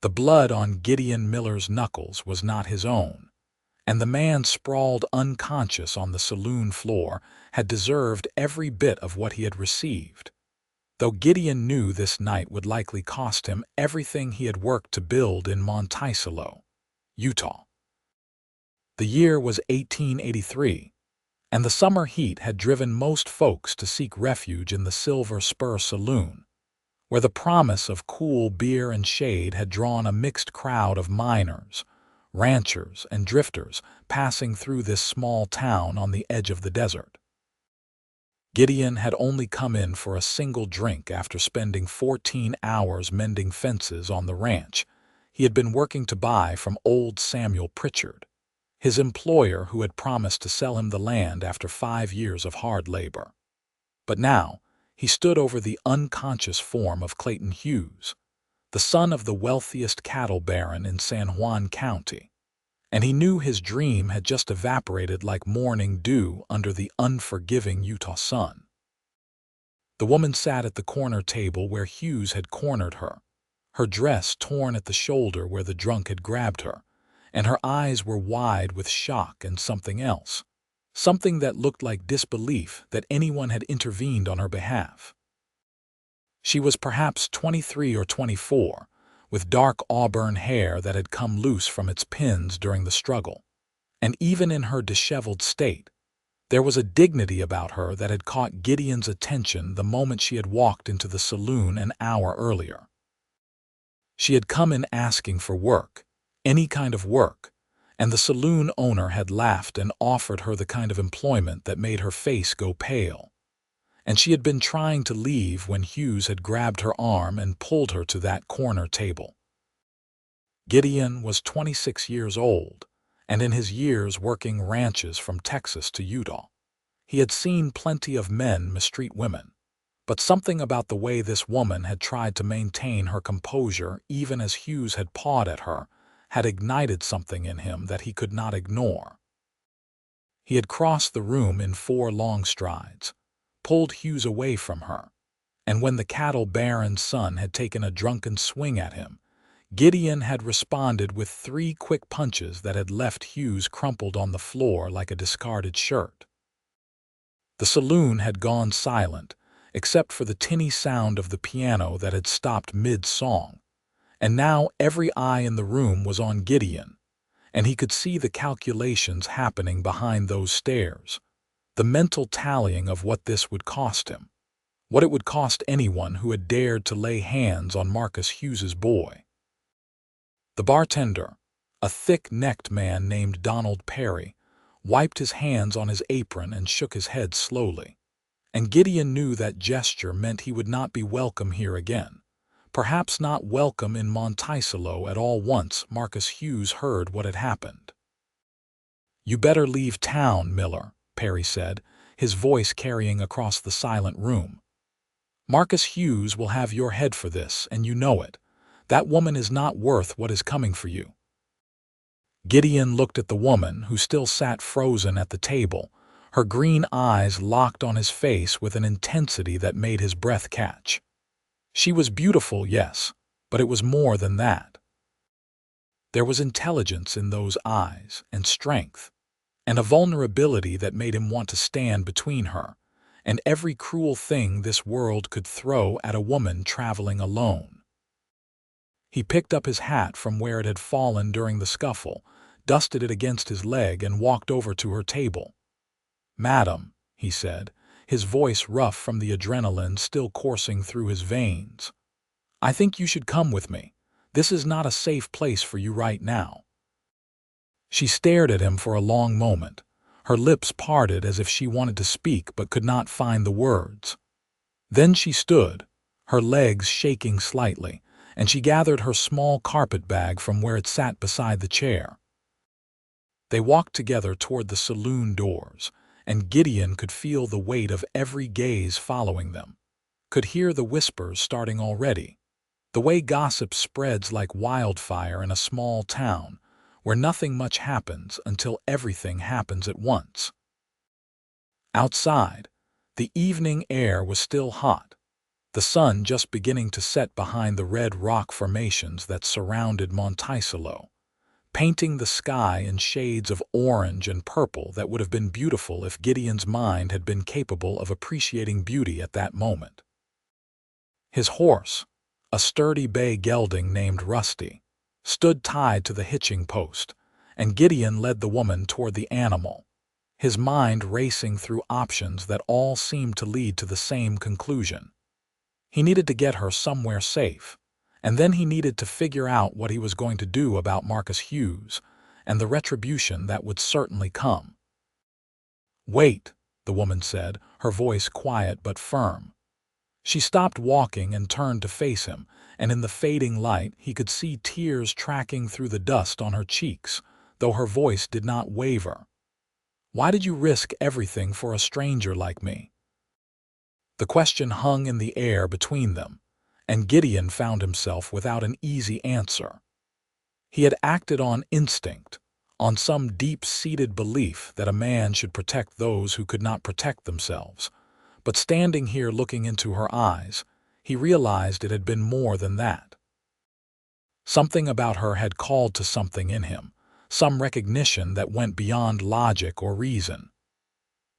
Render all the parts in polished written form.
The blood on Gideon Miller's knuckles was not his own, and the man sprawled unconscious on the saloon floor had deserved every bit of what he had received, though Gideon knew this night would likely cost him everything he had worked to build in Monticello, Utah. The year was 1883, and the summer heat had driven most folks to seek refuge in the Silver Spur Saloon, where the promise of cool beer and shade had drawn a mixed crowd of miners, ranchers, and drifters passing through this small town on the edge of the desert. Gideon had only come in for a single drink after spending 14 hours mending fences on the ranch he had been working to buy from old Samuel Pritchard, his employer who had promised to sell him the land after 5 years of hard labor. But now, he stood over the unconscious form of Clayton Hughes, the son of the wealthiest cattle baron in San Juan County, and he knew his dream had just evaporated like morning dew under the unforgiving Utah sun. The woman sat at the corner table where Hughes had cornered her dress torn at the shoulder where the drunk had grabbed her, and her eyes were wide with shock and something else. Something that looked like disbelief that anyone had intervened on her behalf. She was perhaps 23 or 24, with dark auburn hair that had come loose from its pins during the struggle, and even in her disheveled state, there was a dignity about her that had caught Gideon's attention the moment she had walked into the saloon an hour earlier. She had come in asking for work, any kind of work, and the saloon owner had laughed and offered her the kind of employment that made her face go pale. And she had been trying to leave when Hughes had grabbed her arm and pulled her to that corner table. Gideon was 26 years old, and in his years working ranches from Texas to Utah, he had seen plenty of men mistreat women, but something about the way this woman had tried to maintain her composure even as Hughes had pawed at her had ignited something in him that he could not ignore. He had crossed the room in 4 long strides, pulled Hughes away from her, and when the cattle baron's son had taken a drunken swing at him, Gideon had responded with 3 quick punches that had left Hughes crumpled on the floor like a discarded shirt. The saloon had gone silent, except for the tinny sound of the piano that had stopped mid-song, and now every eye in the room was on Gideon, and he could see the calculations happening behind those stares, the mental tallying of what this would cost him, what it would cost anyone who had dared to lay hands on Marcus Hughes's boy. The bartender, a thick-necked man named Donald Perry, wiped his hands on his apron and shook his head slowly, and Gideon knew that gesture meant he would not be welcome here again. Perhaps not welcome in Monticello at all. Once Marcus Hughes heard what had happened. "You better leave town, Miller," Perry said, his voice carrying across the silent room. "Marcus Hughes will have your head for this, and you know it. That woman is not worth what is coming for you." Gideon looked at the woman, who still sat frozen at the table, her green eyes locked on his face with an intensity that made his breath catch. She was beautiful, yes, but it was more than that. There was intelligence in those eyes, and strength, and a vulnerability that made him want to stand between her and every cruel thing this world could throw at a woman traveling alone. He picked up his hat from where it had fallen during the scuffle, dusted it against his leg, and walked over to her table. "Madam," he said, his voice rough from the adrenaline still coursing through his veins, "I think you should come with me. This is not a safe place for you right now." She stared at him for a long moment, her lips parted as if she wanted to speak but could not find the words. Then she stood, her legs shaking slightly, and she gathered her small carpet bag from where it sat beside the chair. They walked together toward the saloon doors, and Gideon could feel the weight of every gaze following them, could hear the whispers starting already, the way gossip spreads like wildfire in a small town where nothing much happens until everything happens at once. Outside, the evening air was still hot, the sun just beginning to set behind the red rock formations that surrounded Monticello, painting the sky in shades of orange and purple that would have been beautiful if Gideon's mind had been capable of appreciating beauty at that moment. His horse, a sturdy bay gelding named Rusty, stood tied to the hitching post, and Gideon led the woman toward the animal, his mind racing through options that all seemed to lead to the same conclusion. He needed to get her somewhere safe, and then he needed to figure out what he was going to do about Marcus Hughes and the retribution that would certainly come. "Wait," the woman said, her voice quiet but firm. She stopped walking and turned to face him, and in the fading light he could see tears tracking through the dust on her cheeks, though her voice did not waver. "Why did you risk everything for a stranger like me?" The question hung in the air between them, and Gideon found himself without an easy answer. He had acted on instinct, on some deep-seated belief that a man should protect those who could not protect themselves. But standing here looking into her eyes, he realized it had been more than that. Something about her had called to something in him, some recognition that went beyond logic or reason.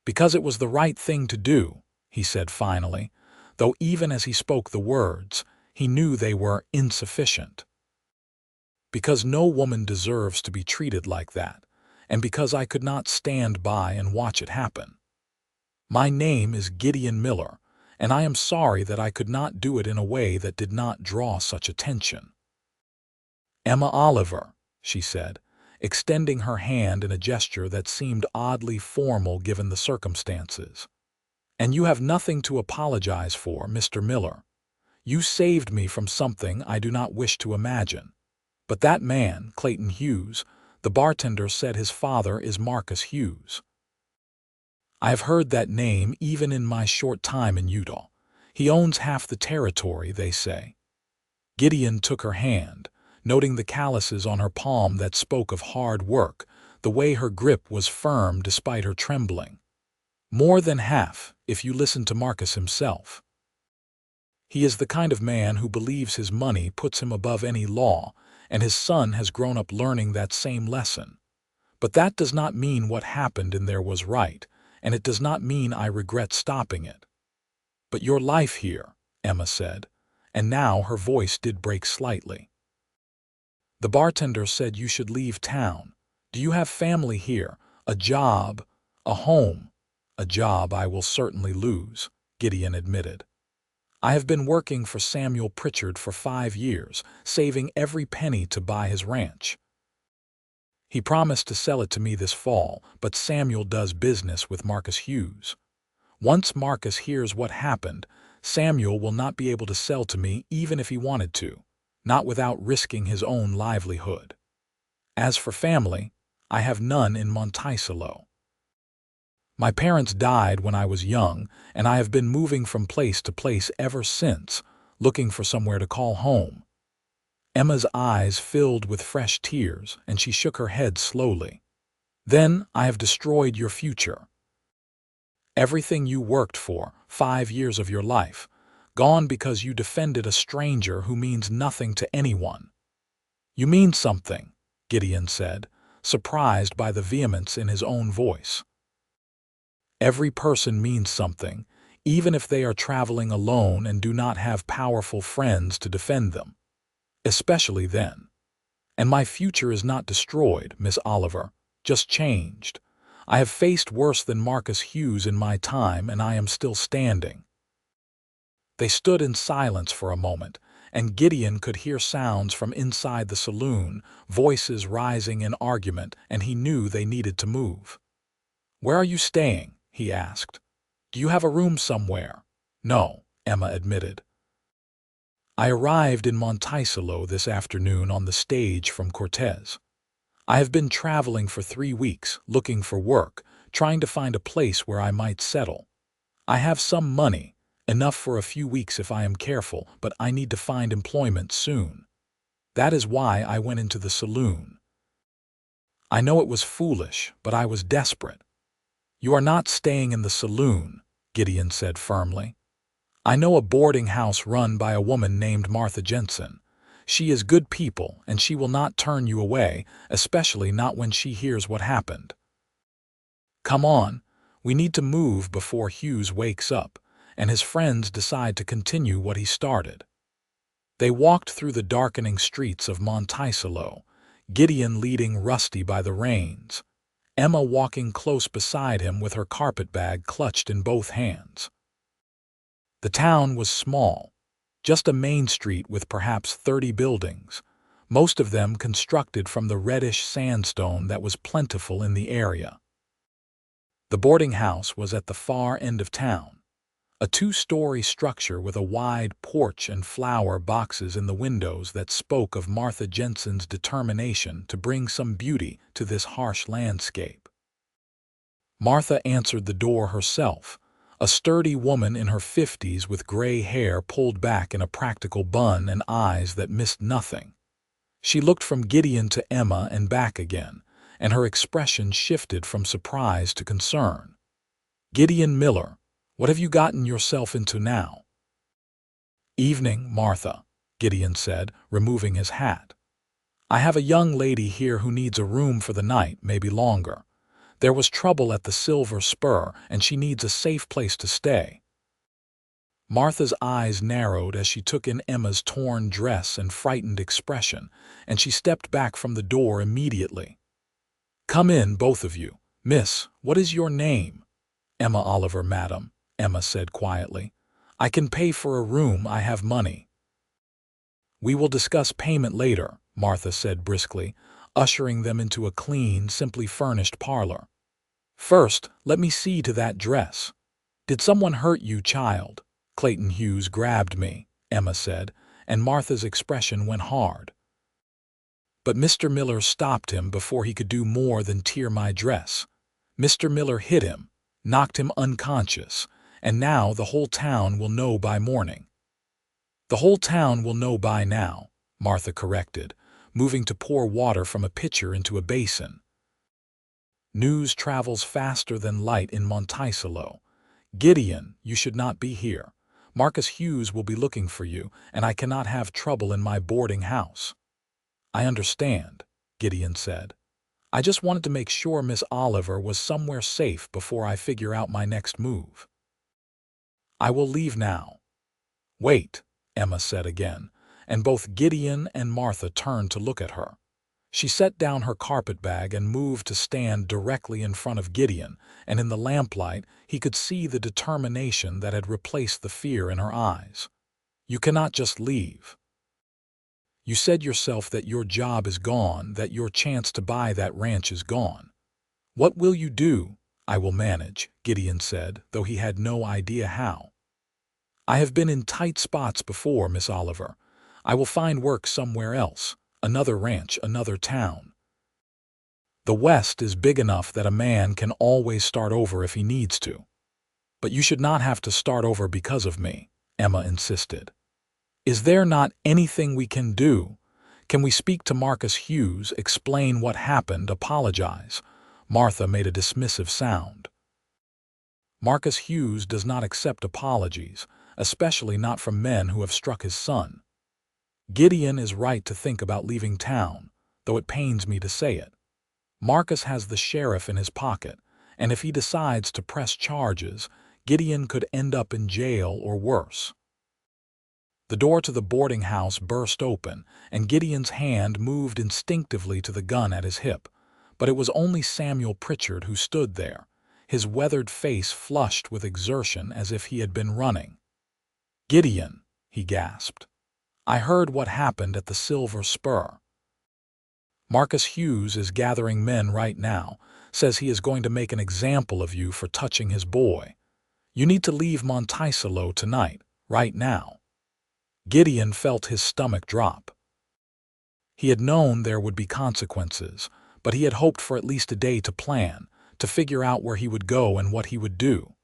"Because it was the right thing to do," he said finally, though even as he spoke the words, he knew they were insufficient. "Because no woman deserves to be treated like that, and because I could not stand by and watch it happen. My name is Gideon Miller, and I am sorry that I could not do it in a way that did not draw such attention." "Emma Oliver," she said, extending her hand in a gesture that seemed oddly formal given the circumstances. "And you have nothing to apologize for, Mr. Miller. You saved me from something I do not wish to imagine. But that man, Clayton Hughes, the bartender said his father is Marcus Hughes. I have heard that name even in my short time in Utah. He owns half the territory, they say." Gideon took her hand, noting the calluses on her palm that spoke of hard work, the way her grip was firm despite her trembling. "More than half, if you listen to Marcus himself. He is the kind of man who believes his money puts him above any law, and his son has grown up learning that same lesson. But that does not mean what happened in there was right, and it does not mean I regret stopping it." "But your life here," Emma said, and now her voice did break slightly. "The bartender said you should leave town. Do you have family here, a job, a home?" "A job I will certainly lose," Gideon admitted. "I have been working for Samuel Pritchard for 5 years, saving every penny to buy his ranch. He promised to sell it to me this fall, but Samuel does business with Marcus Hughes. Once Marcus hears what happened, Samuel will not be able to sell to me even if he wanted to, not without risking his own livelihood. As for family, I have none in Monticello. My parents died when I was young, and I have been moving from place to place ever since, looking for somewhere to call home." Emma's eyes filled with fresh tears, and she shook her head slowly. "Then I have destroyed your future. Everything you worked for, 5 years of your life, gone because you defended a stranger who means nothing to anyone." "You mean something," Gideon said, surprised by the vehemence in his own voice. "Every person means something, even if they are traveling alone and do not have powerful friends to defend them. Especially then. And my future is not destroyed, Miss Oliver, just changed. I have faced worse than Marcus Hughes in my time, and I am still standing." They stood in silence for a moment, and Gideon could hear sounds from inside the saloon, voices rising in argument, and he knew they needed to move. "Where are you staying?" he asked. "Do you have a room somewhere?" "No," Emma admitted. "I arrived in Monticello this afternoon on the stage from Cortez. I have been traveling for 3 weeks, looking for work, trying to find a place where I might settle. I have some money, enough for a few weeks if I am careful, but I need to find employment soon. That is why I went into the saloon. I know it was foolish, but I was desperate." "You are not staying in the saloon," Gideon said firmly. I know a boarding house run by a woman named Martha Jensen. She is good people, and she will not turn you away, especially not when she hears what happened. Come on, we need to move before Hughes wakes up, and his friends decide to continue what he started. They walked through the darkening streets of Monticello, Gideon leading Rusty by the reins, Emma walking close beside him with her carpetbag clutched in both hands. The town was small, just a main street with perhaps 30 buildings, most of them constructed from the reddish sandstone that was plentiful in the area. The boarding house was at the far end of town, a two-story structure with a wide porch and flower boxes in the windows that spoke of Martha Jensen's determination to bring some beauty to this harsh landscape. Martha answered the door herself, a sturdy woman in her 50s with gray hair pulled back in a practical bun and eyes that missed nothing. She looked from Gideon to Emma and back again, and her expression shifted from surprise to concern. "Gideon Miller, what have you gotten yourself into now?" "Evening, Martha," Gideon said, removing his hat. "I have a young lady here who needs a room for the night, maybe longer. There was trouble at the Silver Spur, and she needs a safe place to stay." Martha's eyes narrowed as she took in Emma's torn dress and frightened expression, and she stepped back from the door immediately. "Come in, both of you. Miss, what is your name?" "Emma Oliver, madam," Emma said quietly. "I can pay for a room, I have money." "We will discuss payment later," Martha said briskly, ushering them into a clean, simply furnished parlor. "First, let me see to that dress." "Did someone hurt you, child?" "Clayton Hughes grabbed me," Emma said, and Martha's expression went hard. But Mr. Miller stopped him before he could do more than tear my dress. Mr. Miller hit him, knocked him unconscious, and now the whole town will know by morning. "The whole town will know by now," Martha corrected, moving to pour water from a pitcher into a basin. "News travels faster than light in Monticello. Gideon, you should not be here. Marcus Hughes will be looking for you, and I cannot have trouble in my boarding house." "I understand," Gideon said. "I just wanted to make sure Miss Oliver was somewhere safe before I figure out my next move." "I will leave now." "Wait," Emma said again, and both Gideon and Martha turned to look at her. She set down her carpetbag and moved to stand directly in front of Gideon, and in the lamplight he could see the determination that had replaced the fear in her eyes. "You cannot just leave. You said yourself that your job is gone, that your chance to buy that ranch is gone. What will you do?" "I will manage," Gideon said, though he had no idea how. "I have been in tight spots before, Miss Oliver. I will find work somewhere else. Another ranch, another town. The West is big enough that a man can always start over if he needs to." "But you should not have to start over because of me," Emma insisted. "Is there not anything we can do? Can we speak to Marcus Hughes, explain what happened, apologize?" Martha made a dismissive sound. "Marcus Hughes does not accept apologies, especially not from men who have struck his son. Gideon is right to think about leaving town, though it pains me to say it. Marcus has the sheriff in his pocket, and if he decides to press charges, Gideon could end up in jail or worse." The door to the boarding house burst open, and Gideon's hand moved instinctively to the gun at his hip, but it was only Samuel Pritchard who stood there, his weathered face flushed with exertion as if he had been running. "Gideon," he gasped, "I heard what happened at the Silver Spur. Marcus Hughes is gathering men right now, says he is going to make an example of you for touching his boy. You need to leave Monticello tonight, right now." Gideon felt his stomach drop. He had known there would be consequences, but he had hoped for at least a day to plan, to figure out where he would go and what he would do.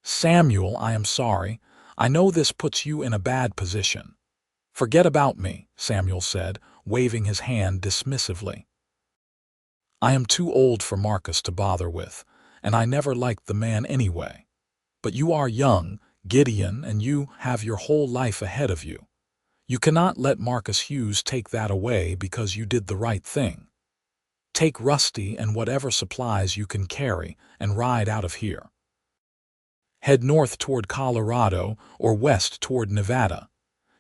"Samuel, I am sorry. I know this puts you in a bad position." "Forget about me," Samuel said, waving his hand dismissively. "I am too old for Marcus to bother with, and I never liked the man anyway. But you are young," Gideon, and you have your whole life ahead of you. You cannot let Marcus Hughes take that away because you did the right thing. Take Rusty and whatever supplies you can carry and ride out of here. Head north toward Colorado or west toward Nevada.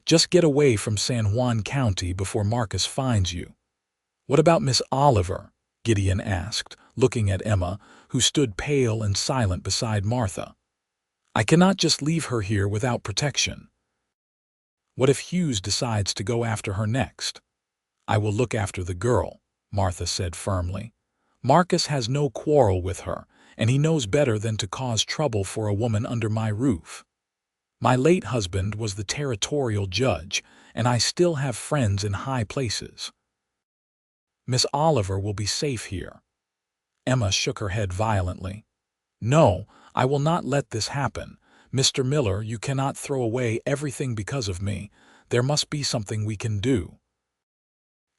Just get away from San Juan County before Marcus finds you. What about Miss Oliver? Gideon asked, looking at Emma, who stood pale and silent beside Martha. I cannot just leave her here without protection. What if Hughes decides to go after her next? I will look after the girl, Martha said firmly. Marcus has no quarrel with her, and he knows better than to cause trouble for a woman under my roof. My late husband was the territorial judge, and I still have friends in high places. Miss Oliver will be safe here. Emma shook her head violently. No, I will not let this happen. Mr. Miller, you cannot throw away everything because of me. There must be something we can do.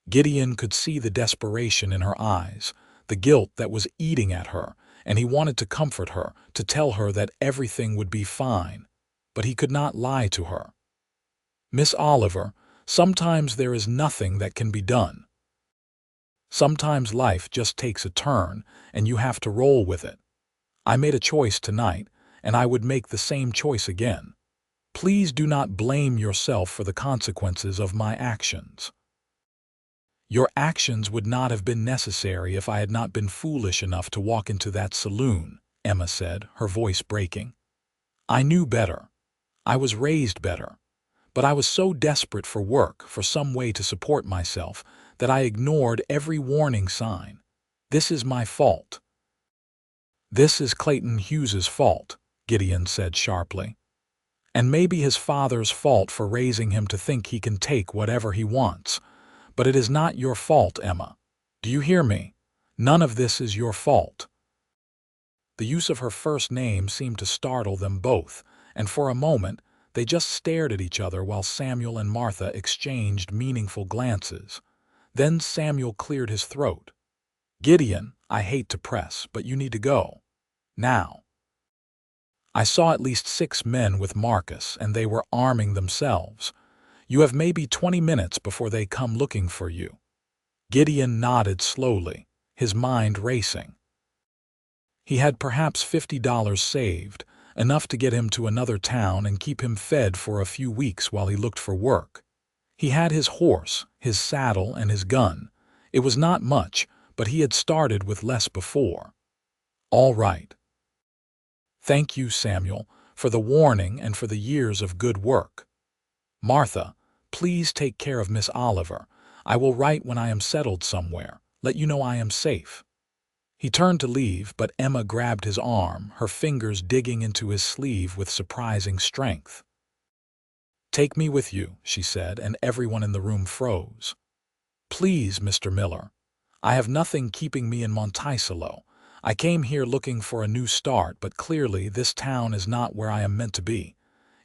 Gideon could see the desperation in her eyes, the guilt that was eating at her, and he wanted to comfort her, to tell her that everything would be fine. But he could not lie to her. Miss Oliver, sometimes there is nothing that can be done. Sometimes life just takes a turn, and you have to roll with it. I made a choice tonight, and I would make the same choice again. Please do not blame yourself for the consequences of my actions. Your actions would not have been necessary if I had not been foolish enough to walk into that saloon, Emma said, her voice breaking. I knew better. I was raised better. But I was so desperate for work, for some way to support myself, that I ignored every warning sign. This is my fault. This is Clayton Hughes's fault, Gideon said sharply. And maybe his father's fault for raising him to think he can take whatever he wants. But it is not your fault, Emma. Do you hear me? None of this is your fault. The use of her first name seemed to startle them both, and for a moment they just stared at each other while Samuel and Martha exchanged meaningful glances. Then Samuel cleared his throat. Gideon, I hate to press, but you need to go. Now. I saw at least 6 men with Marcus, and they were arming themselves. You have maybe 20 minutes before they come looking for you. Gideon nodded slowly, his mind racing. He had perhaps $50 saved, enough to get him to another town and keep him fed for a few weeks while he looked for work. He had his horse, his saddle, and his gun. It was not much, but he had started with less before. All right. Thank you, Samuel, for the warning and for the years of good work. Martha, please take care of Miss Oliver. I will write when I am settled somewhere, let you know I am safe. He turned to leave, but Emma grabbed his arm, her fingers digging into his sleeve with surprising strength. Take me with you, she said, and everyone in the room froze. Please, Mr. Miller. I have nothing keeping me in Monticello. I came here looking for a new start, but clearly this town is not where I am meant to be.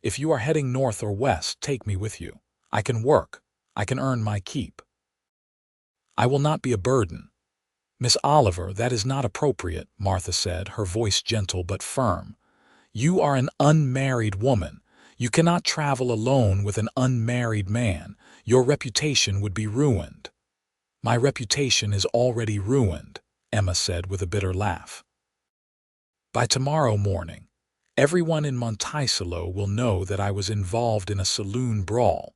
If you are heading north or west, take me with you. I can work. I can earn my keep. I will not be a burden. Miss Oliver, that is not appropriate, Martha said, her voice gentle but firm. You are an unmarried woman. You cannot travel alone with an unmarried man. Your reputation would be ruined. My reputation is already ruined, Emma said with a bitter laugh. By tomorrow morning, everyone in Monticello will know that I was involved in a saloon brawl,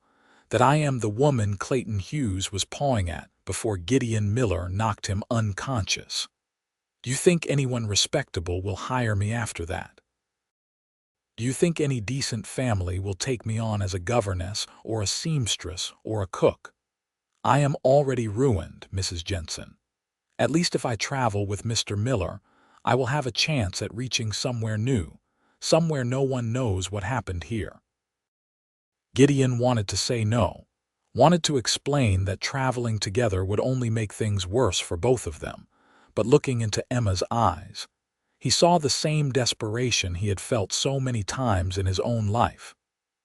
that I am the woman Clayton Hughes was pawing at before Gideon Miller knocked him unconscious. Do you think anyone respectable will hire me after that? Do you think any decent family will take me on as a governess or a seamstress or a cook? I am already ruined, Mrs. Jensen. At least if I travel with Mr. Miller, I will have a chance at reaching somewhere new, somewhere no one knows what happened here. Gideon wanted to say no, wanted to explain that traveling together would only make things worse for both of them, but looking into Emma's eyes, he saw the same desperation he had felt so many times in his own life,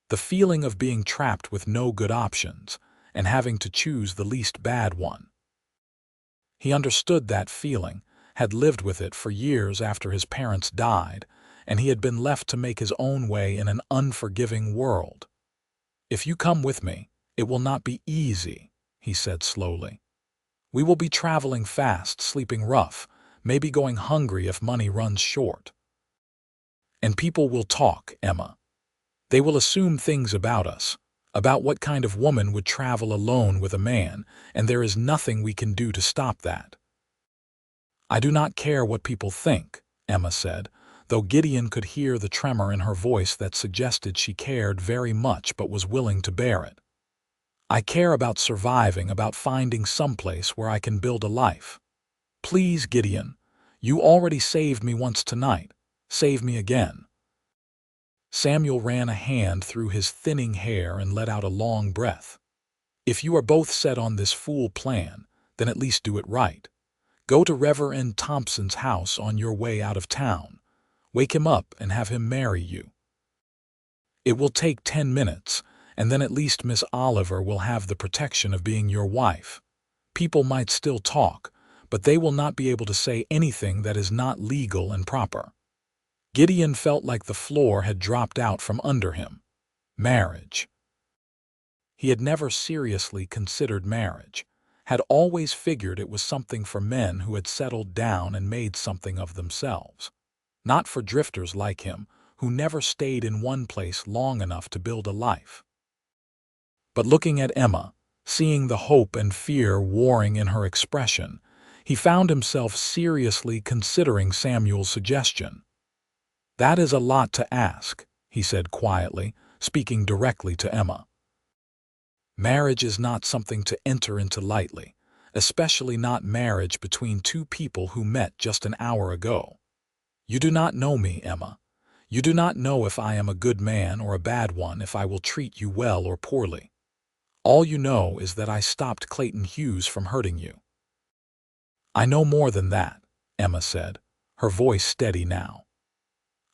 the feeling of being trapped with no good options and having to choose the least bad one. He understood that feeling, had lived with it for years after his parents died, and he had been left to make his own way in an unforgiving world. "If you come with me, it will not be easy," he said slowly. "We will be traveling fast, sleeping rough, maybe going hungry if money runs short. And people will talk, Emma. They will assume things about us, about what kind of woman would travel alone with a man, and there is nothing we can do to stop that." "I do not care what people think," Emma said, though Gideon could hear the tremor in her voice that suggested she cared very much but was willing to bear it. "I care about surviving, about finding someplace where I can build a life. Please, Gideon, you already saved me once tonight. Save me again." Samuel ran a hand through his thinning hair and let out a long breath. "If you are both set on this fool plan, then at least do it right. Go to Reverend Thompson's house on your way out of town. Wake him up and have him marry you. It will take 10 minutes, and then at least Miss Oliver will have the protection of being your wife. People might still talk, but they will not be able to say anything that is not legal and proper." Gideon felt like the floor had dropped out from under him. Marriage. He had never seriously considered marriage, had always figured it was something for men who had settled down and made something of themselves, not for drifters like him who never stayed in one place long enough to build a life. But looking at Emma, seeing the hope and fear warring in her expression, he found himself seriously considering Samuel's suggestion. "That is a lot to ask," he said quietly, speaking directly to Emma. "Marriage is not something to enter into lightly, especially not marriage between two people who met just an hour ago. You do not know me, Emma. You do not know if I am a good man or a bad one, if I will treat you well or poorly. All you know is that I stopped Clayton Hughes from hurting you." "I know more than that," Emma said, her voice steady now.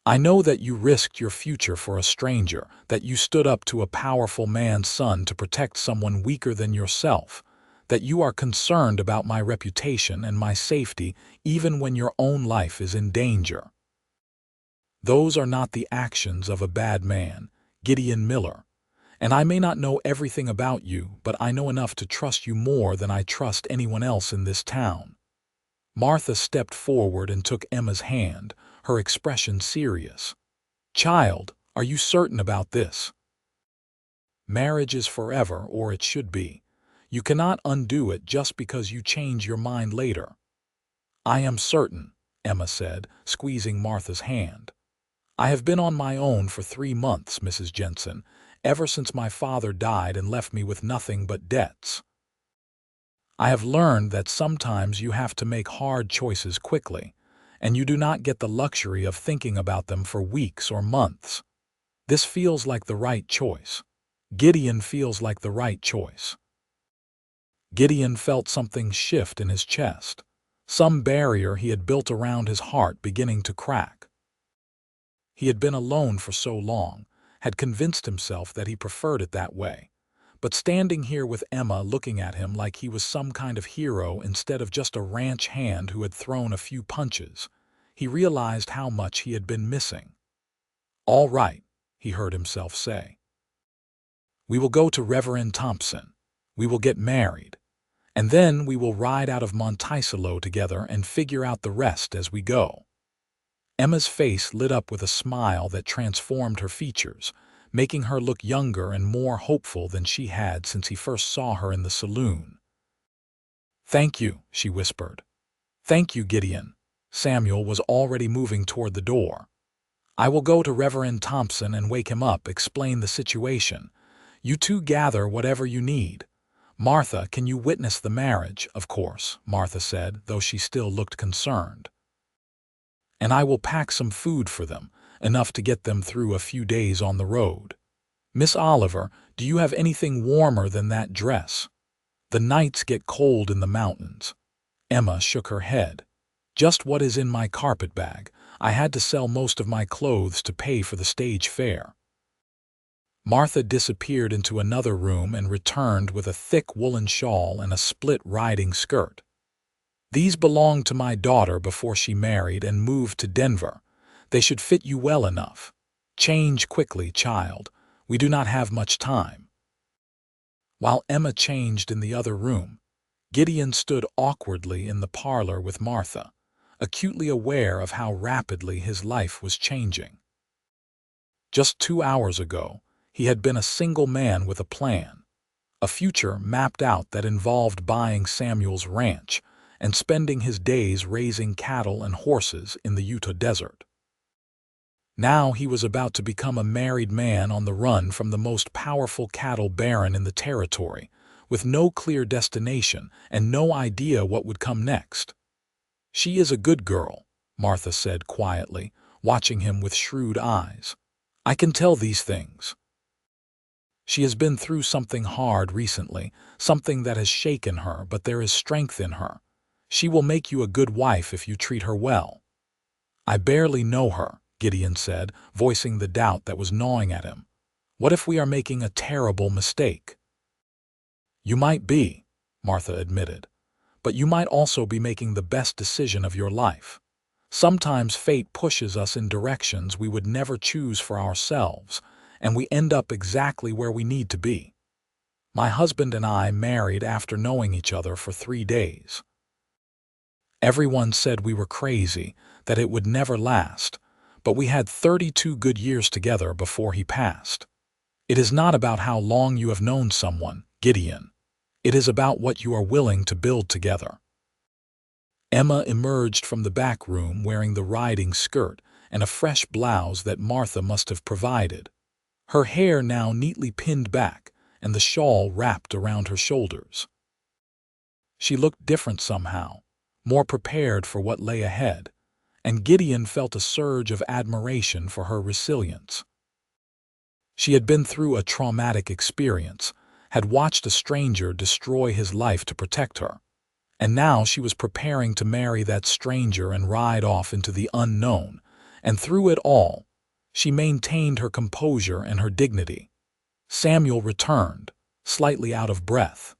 "I know that you risked your future for a stranger, that you stood up to a powerful man's son to protect someone weaker than yourself, that you are concerned about my reputation and my safety even when your own life is in danger. Those are not the actions of a bad man, Gideon Miller, and I may not know everything about you, but I know enough to trust you more than I trust anyone else in this town." Martha stepped forward and took Emma's hand, her expression serious. "Child, are you certain about this? Marriage is forever, or it should be. You cannot undo it just because you change your mind later." "I am certain," Emma said, squeezing Martha's hand. "I have been on my own for 3 months, Mrs. Jensen, ever since my father died and left me with nothing but debts. I have learned that sometimes you have to make hard choices quickly, and you do not get the luxury of thinking about them for weeks or months. This feels like the right choice. Gideon feels like the right choice." Gideon felt something shift in his chest, some barrier he had built around his heart beginning to crack. He had been alone for so long, had convinced himself that he preferred it that way. But standing here with Emma looking at him like he was some kind of hero instead of just a ranch hand who had thrown a few punches, he realized how much he had been missing. "All right," he heard himself say. "We will go to Reverend Thompson. We will get married. And then we will ride out of Monticello together and figure out the rest as we go." Emma's face lit up with a smile that transformed her features, making her look younger and more hopeful than she had since he first saw her in the saloon. "Thank you," she whispered. "Thank you, Gideon." Samuel was already moving toward the door. "I will go to Reverend Thompson and wake him up, explain the situation. You two gather whatever you need. Martha, can you witness the marriage?" "Of course," Martha said, though she still looked concerned. "And I will pack some food for them, enough to get them through a few days on the road. Miss Oliver, do you have anything warmer than that dress? The nights get cold in the mountains." Emma shook her head. "Just what is in my carpet bag. I had to sell most of my clothes to pay for the stage fare." Martha disappeared into another room and returned with a thick woolen shawl and a split riding skirt. "These belonged to my daughter before she married and moved to Denver. They should fit you well enough. Change quickly, child. We do not have much time." While Emma changed in the other room, Gideon stood awkwardly in the parlor with Martha, acutely aware of how rapidly his life was changing. Just 2 hours ago, he had been a single man with a plan, a future mapped out that involved buying Samuel's ranch and spending his days raising cattle and horses in the Utah desert. Now he was about to become a married man on the run from the most powerful cattle baron in the territory, with no clear destination and no idea what would come next. "She is a good girl," Martha said quietly, watching him with shrewd eyes. "I can tell these things. She has been through something hard recently, something that has shaken her, but there is strength in her. She will make you a good wife if you treat her well." "I barely know her," Gideon said, voicing the doubt that was gnawing at him. "What if we are making a terrible mistake?" "You might be," Martha admitted, "but you might also be making the best decision of your life. Sometimes fate pushes us in directions we would never choose for ourselves, and we end up exactly where we need to be. My husband and I married after knowing each other for 3 days. Everyone said we were crazy, that it would never last, but we had 32 good years together before he passed. It is not about how long you have known someone, Gideon. It is about what you are willing to build together." Emma emerged from the back room wearing the riding skirt and a fresh blouse that Martha must have provided, her hair now neatly pinned back and the shawl wrapped around her shoulders. She looked different somehow, more prepared for what lay ahead, and Gideon felt a surge of admiration for her resilience. She had been through a traumatic experience, had watched a stranger destroy his life to protect her, and now she was preparing to marry that stranger and ride off into the unknown, and through it all, she maintained her composure and her dignity. Samuel returned, slightly out of breath.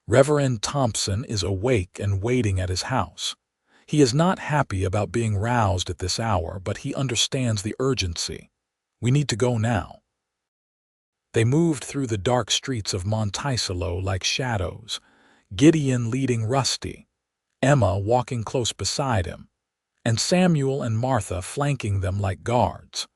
"Reverend Thompson is awake and waiting at his house. He is not happy about being roused at this hour, but he understands the urgency. We need to go now." They moved through the dark streets of Monticello like shadows, Gideon leading Rusty, Emma walking close beside him, and Samuel and Martha flanking them like guards.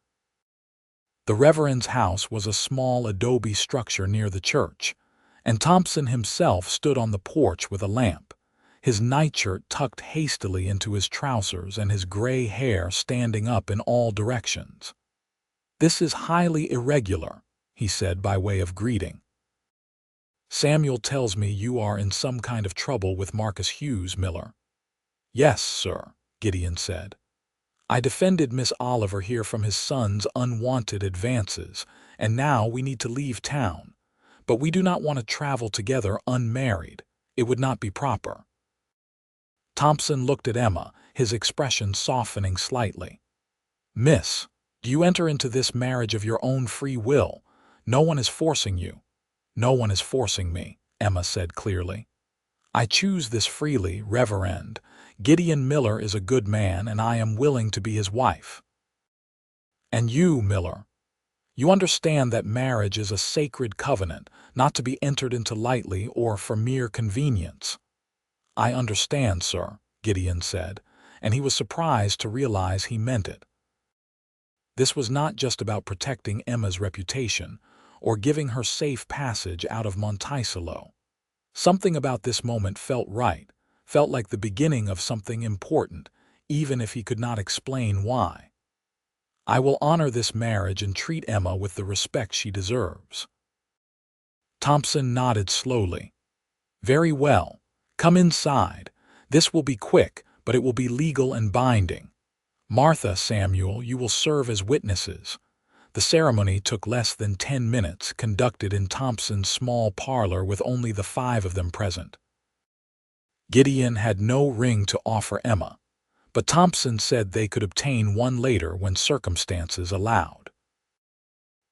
The Reverend's house was a small adobe structure near the church, and Thompson himself stood on the porch with a lamp, his nightshirt tucked hastily into his trousers and his gray hair standing up in all directions. "This is highly irregular," he said by way of greeting. "Samuel tells me you are in some kind of trouble with Marcus Hughes, Miller." "Yes, sir," Gideon said. "I defended Miss Oliver here from his son's unwanted advances, and now we need to leave town. But we do not want to travel together unmarried. It would not be proper." Thompson looked at Emma, his expression softening slightly. "Miss, do you enter into this marriage of your own free will? No one is forcing you." "No one is forcing me," Emma said clearly. "I choose this freely, Reverend. Gideon Miller is a good man, and I am willing to be his wife." "And you, Miller? You understand that marriage is a sacred covenant, not to be entered into lightly or for mere convenience." "I understand, sir," Gideon said, and he was surprised to realize he meant it. This was not just about protecting Emma's reputation or giving her safe passage out of Monticello. Something about this moment felt right, felt like the beginning of something important, even if he could not explain why. "I will honor this marriage and treat Emma with the respect she deserves." Thompson nodded slowly. "Very well. Come inside. This will be quick, but it will be legal and binding. Martha, Samuel, you will serve as witnesses." The ceremony took less than 10 minutes, conducted in Thompson's small parlor with only the 5 of them present. Gideon had no ring to offer Emma, but Thompson said they could obtain one later when circumstances allowed.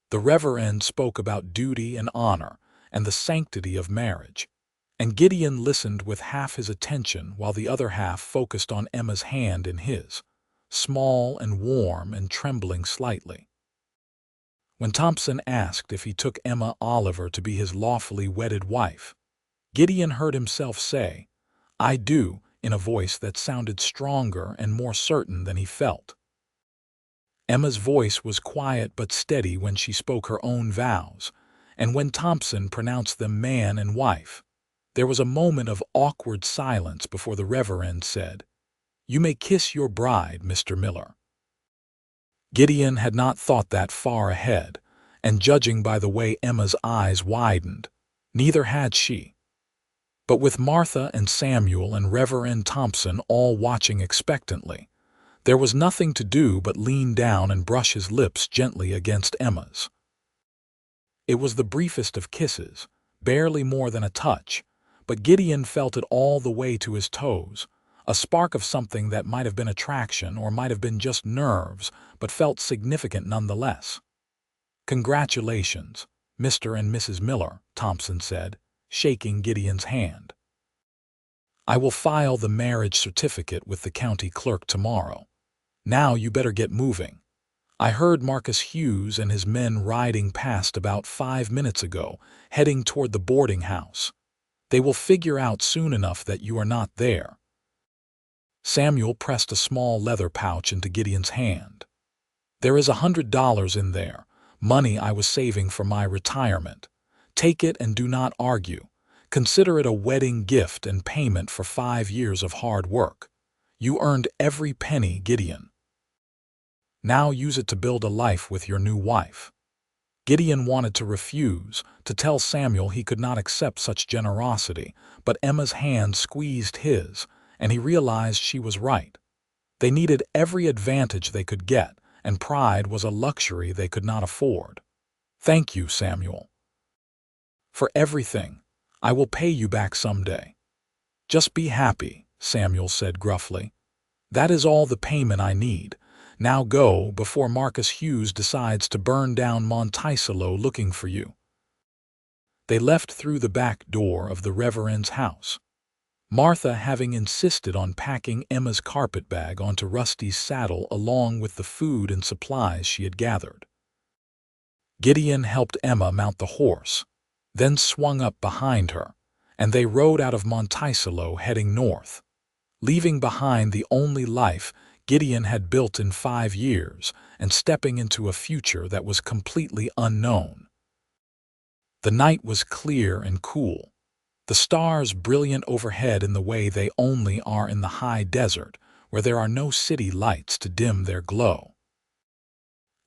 The Reverend spoke about duty and honor and the sanctity of marriage, and Gideon listened with half his attention while the other half focused on Emma's hand in his, small and warm and trembling slightly. When Thompson asked if he took Emma Oliver to be his lawfully wedded wife, Gideon heard himself say, "I do," in a voice that sounded stronger and more certain than he felt. Emma's voice was quiet but steady when she spoke her own vows, and when Thompson pronounced them man and wife, there was a moment of awkward silence before the Reverend said, "You may kiss your bride, Mr. Miller." Gideon had not thought that far ahead, and judging by the way Emma's eyes widened, neither had she. But with Martha and Samuel and Reverend Thompson all watching expectantly, there was nothing to do but lean down and brush his lips gently against Emma's. It was the briefest of kisses, barely more than a touch, but Gideon felt it all the way to his toes, a spark of something that might have been attraction or might have been just nerves, but felt significant nonetheless. "Congratulations, Mr. and Mrs. Miller," Thompson said, shaking Gideon's hand. "I will file the marriage certificate with the county clerk tomorrow. Now you better get moving. I heard Marcus Hughes and his men riding past about 5 minutes ago, heading toward the boarding house. They will figure out soon enough that you are not there." Samuel pressed a small leather pouch into Gideon's hand. "There is $100 in there, money I was saving for my retirement. Take it and do not argue. Consider it a wedding gift and payment for 5 years of hard work. You earned every penny, Gideon. Now use it to build a life with your new wife." Gideon wanted to refuse, to tell Samuel he could not accept such generosity, but Emma's hand squeezed his, and he realized she was right. They needed every advantage they could get, and pride was a luxury they could not afford. "Thank you, Samuel. For everything. I will pay you back someday." "Just be happy," Samuel said gruffly. "That is all the payment I need. Now go before Marcus Hughes decides to burn down Monticello looking for you." They left through the back door of the Reverend's house, Martha having insisted on packing Emma's carpet bag onto Rusty's saddle along with the food and supplies she had gathered. Gideon helped Emma mount the horse, then swung up behind her, and they rode out of Monticello heading north, leaving behind the only life Gideon had built in 5 years and stepping into a future that was completely unknown. The night was clear and cool, the stars brilliant overhead in the way they only are in the high desert, where there are no city lights to dim their glow.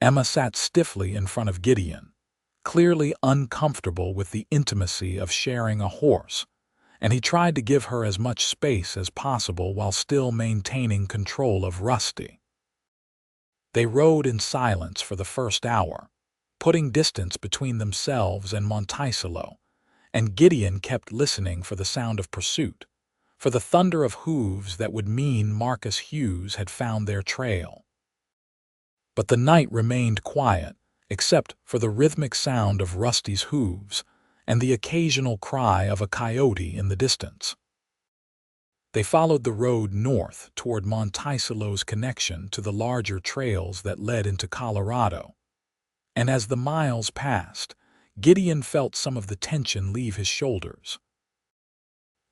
Emma sat stiffly in front of Gideon, clearly uncomfortable with the intimacy of sharing a horse, and he tried to give her as much space as possible while still maintaining control of Rusty. They rode in silence for the first hour, putting distance between themselves and Monticello, and Gideon kept listening for the sound of pursuit, for the thunder of hooves that would mean Marcus Hughes had found their trail. But the night remained quiet, except for the rhythmic sound of Rusty's hooves and the occasional cry of a coyote in the distance. They followed the road north toward Monticello's connection to the larger trails that led into Colorado, and as the miles passed, Gideon felt some of the tension leave his shoulders.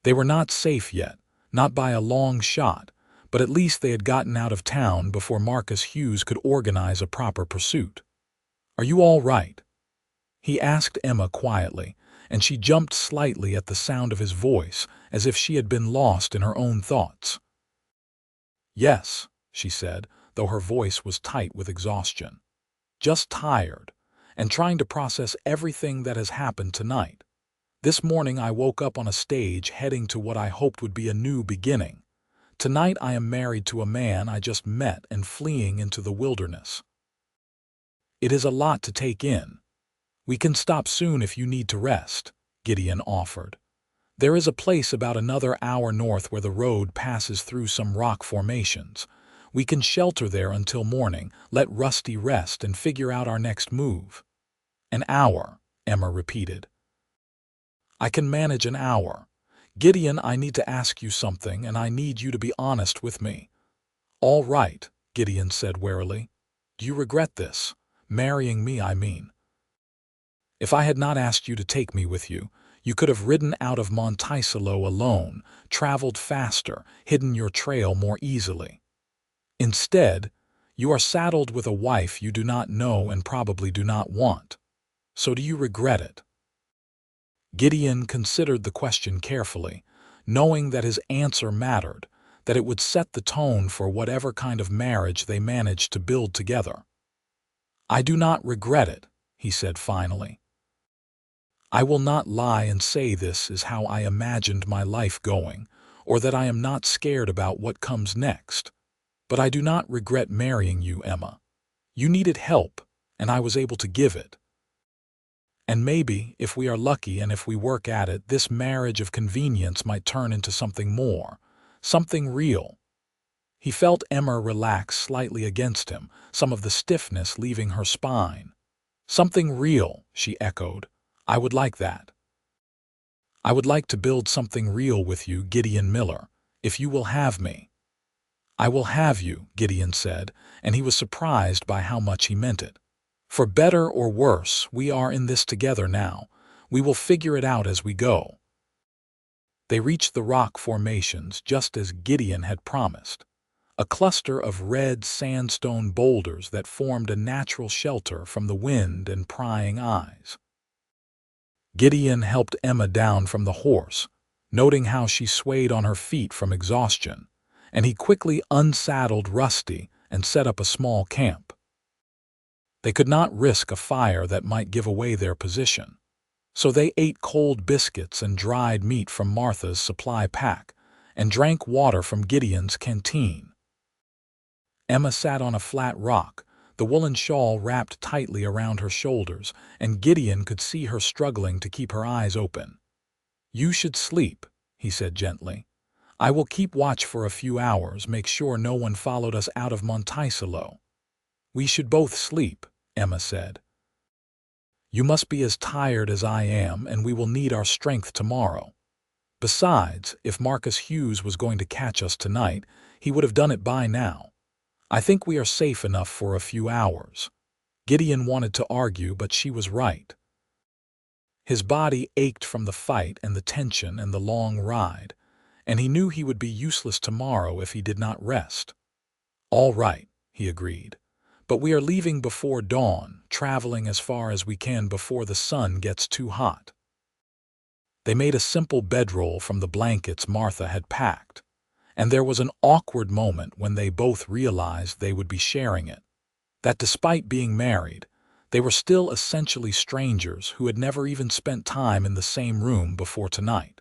They were not safe yet, not by a long shot, but at least they had gotten out of town before Marcus Hughes could organize a proper pursuit. "Are you all right?" he asked Emma quietly, and she jumped slightly at the sound of his voice, as if she had been lost in her own thoughts. "Yes," she said, though her voice was tight with exhaustion. "Just tired, and trying to process everything that has happened tonight. This morning I woke up on a stage heading to what I hoped would be a new beginning. Tonight I am married to a man I just met and fleeing into the wilderness. It is a lot to take in. We can stop soon if you need to rest," Gideon offered. "There is a place about another hour north where the road passes through some rock formations. We can shelter there until morning, let Rusty rest, and figure out our next move." "An hour," Emma repeated. "I can manage an hour. Gideon, I need to ask you something, and I need you to be honest with me." "All right," Gideon said warily. "Do you regret this? Marrying me, I mean. If I had not asked you to take me with you, you could have ridden out of Monticello alone, traveled faster, hidden your trail more easily. Instead, you are saddled with a wife you do not know and probably do not want. So do you regret it?" Gideon considered the question carefully, knowing that his answer mattered, that it would set the tone for whatever kind of marriage they managed to build together. "I do not regret it," he said finally. "I will not lie and say this is how I imagined my life going, or that I am not scared about what comes next. But I do not regret marrying you, Emma. You needed help, and I was able to give it. And maybe, if we are lucky and if we work at it, this marriage of convenience might turn into something more, something real." He felt Emma relax slightly against him, some of the stiffness leaving her spine. "Something real," she echoed. "I would like that. I would like to build something real with you, Gideon Miller, if you will have me." "I will have you," Gideon said, and he was surprised by how much he meant it. "For better or worse, we are in this together now. We will figure it out as we go." They reached the rock formations just as Gideon had promised, a cluster of red sandstone boulders that formed a natural shelter from the wind and prying eyes. Gideon helped Emma down from the horse, noting how she swayed on her feet from exhaustion, and he quickly unsaddled Rusty and set up a small camp. They could not risk a fire that might give away their position, so they ate cold biscuits and dried meat from Martha's supply pack and drank water from Gideon's canteen. Emma sat on a flat rock, the woolen shawl wrapped tightly around her shoulders, and Gideon could see her struggling to keep her eyes open. "You should sleep," he said gently. "I will keep watch for a few hours, make sure no one followed us out of Monticello." "We should both sleep," Emma said. "You must be as tired as I am, and we will need our strength tomorrow. Besides, if Marcus Hughes was going to catch us tonight, he would have done it by now. I think we are safe enough for a few hours." Gideon wanted to argue, but she was right. His body ached from the fight and the tension and the long ride, and he knew he would be useless tomorrow if he did not rest. "All right," he agreed. "But we are leaving before dawn, traveling as far as we can before the sun gets too hot." They made a simple bedroll from the blankets Martha had packed, and there was an awkward moment when they both realized they would be sharing it, that despite being married, they were still essentially strangers who had never even spent time in the same room before tonight.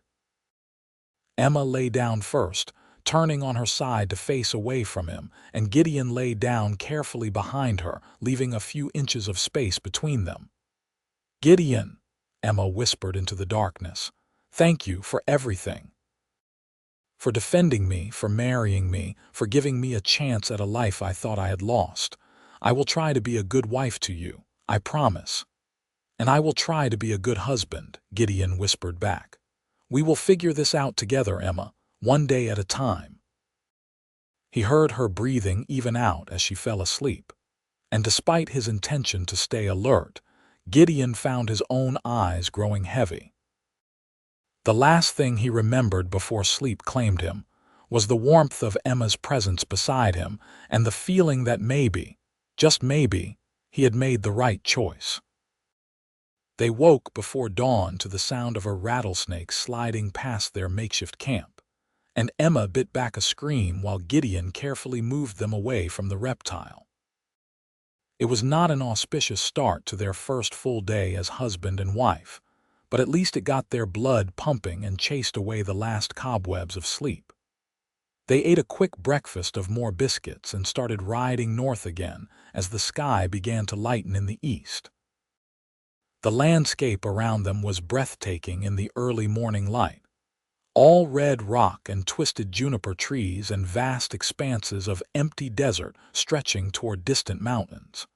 Emma lay down first, turning on her side to face away from him, and Gideon lay down carefully behind her, leaving a few inches of space between them. "Gideon," Emma whispered into the darkness, "thank you for everything. For defending me, for marrying me, for giving me a chance at a life I thought I had lost. I will try to be a good wife to you, I promise." "And I will try to be a good husband," Gideon whispered back. "We will figure this out together, Emma, one day at a time." He heard her breathing even out as she fell asleep, and despite his intention to stay alert, Gideon found his own eyes growing heavy. The last thing he remembered before sleep claimed him was the warmth of Emma's presence beside him and the feeling that maybe, just maybe, he had made the right choice. They woke before dawn to the sound of a rattlesnake sliding past their makeshift camp, and Emma bit back a scream while Gideon carefully moved them away from the reptile. It was not an auspicious start to their first full day as husband and wife, but at least it got their blood pumping and chased away the last cobwebs of sleep. They ate a quick breakfast of more biscuits and started riding north again as the sky began to lighten in the east. The landscape around them was breathtaking in the early morning light. All red rock and twisted juniper trees and vast expanses of empty desert stretching toward distant mountains.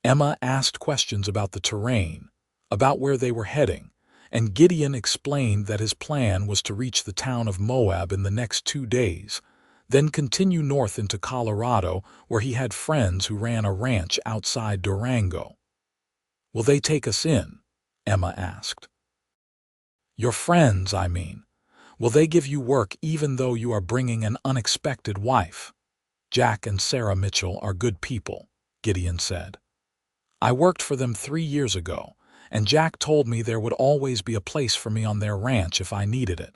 Emma asked questions about the terrain, about where they were heading, and Gideon explained that his plan was to reach the town of Moab in the next 2 days, then continue north into Colorado, where he had friends who ran a ranch outside Durango. "Will they take us in?" Emma asked. "Your friends, I mean. Will they give you work even though you are bringing an unexpected wife?" "Jack and Sarah Mitchell are good people," Gideon said. "I worked for them 3 years ago, and Jack told me there would always be a place for me on their ranch if I needed it.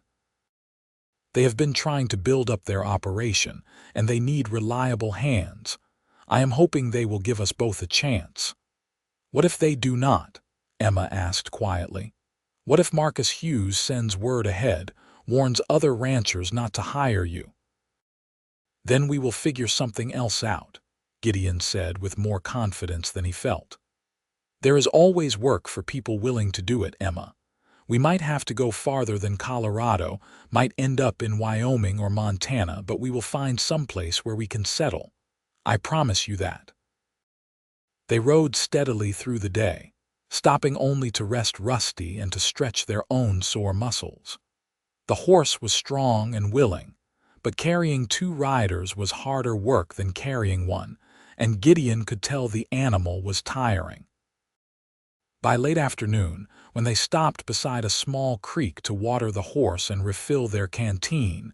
They have been trying to build up their operation, and they need reliable hands. I am hoping they will give us both a chance." "What if they do not?" Emma asked quietly. "What if Marcus Hughes sends word ahead, warns other ranchers not to hire you?" "Then we will figure something else out," Gideon said with more confidence than he felt. "There is always work for people willing to do it, Emma. We might have to go farther than Colorado, might end up in Wyoming or Montana, but we will find someplace where we can settle. I promise you that." They rode steadily through the day, stopping only to rest Rusty and to stretch their own sore muscles. The horse was strong and willing, but carrying 2 riders was harder work than carrying one, and Gideon could tell the animal was tiring. By late afternoon, when they stopped beside a small creek to water the horse and refill their canteen,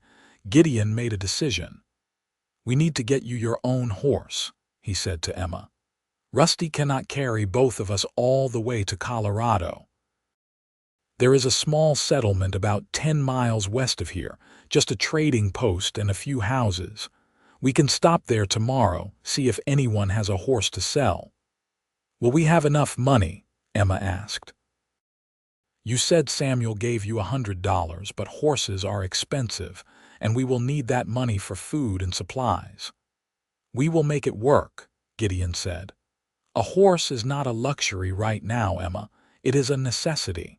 Gideon made a decision. "We need to get you your own horse," he said to Emma. "Rusty cannot carry both of us all the way to Colorado. There is a small settlement about 10 miles west of here, just a trading post and a few houses. We can stop there tomorrow, see if anyone has a horse to sell." "Will we have enough money?" Emma asked. "You said Samuel gave you $100, but horses are expensive, and we will need that money for food and supplies." "We will make it work," Gideon said. "A horse is not a luxury right now, Emma. It is a necessity.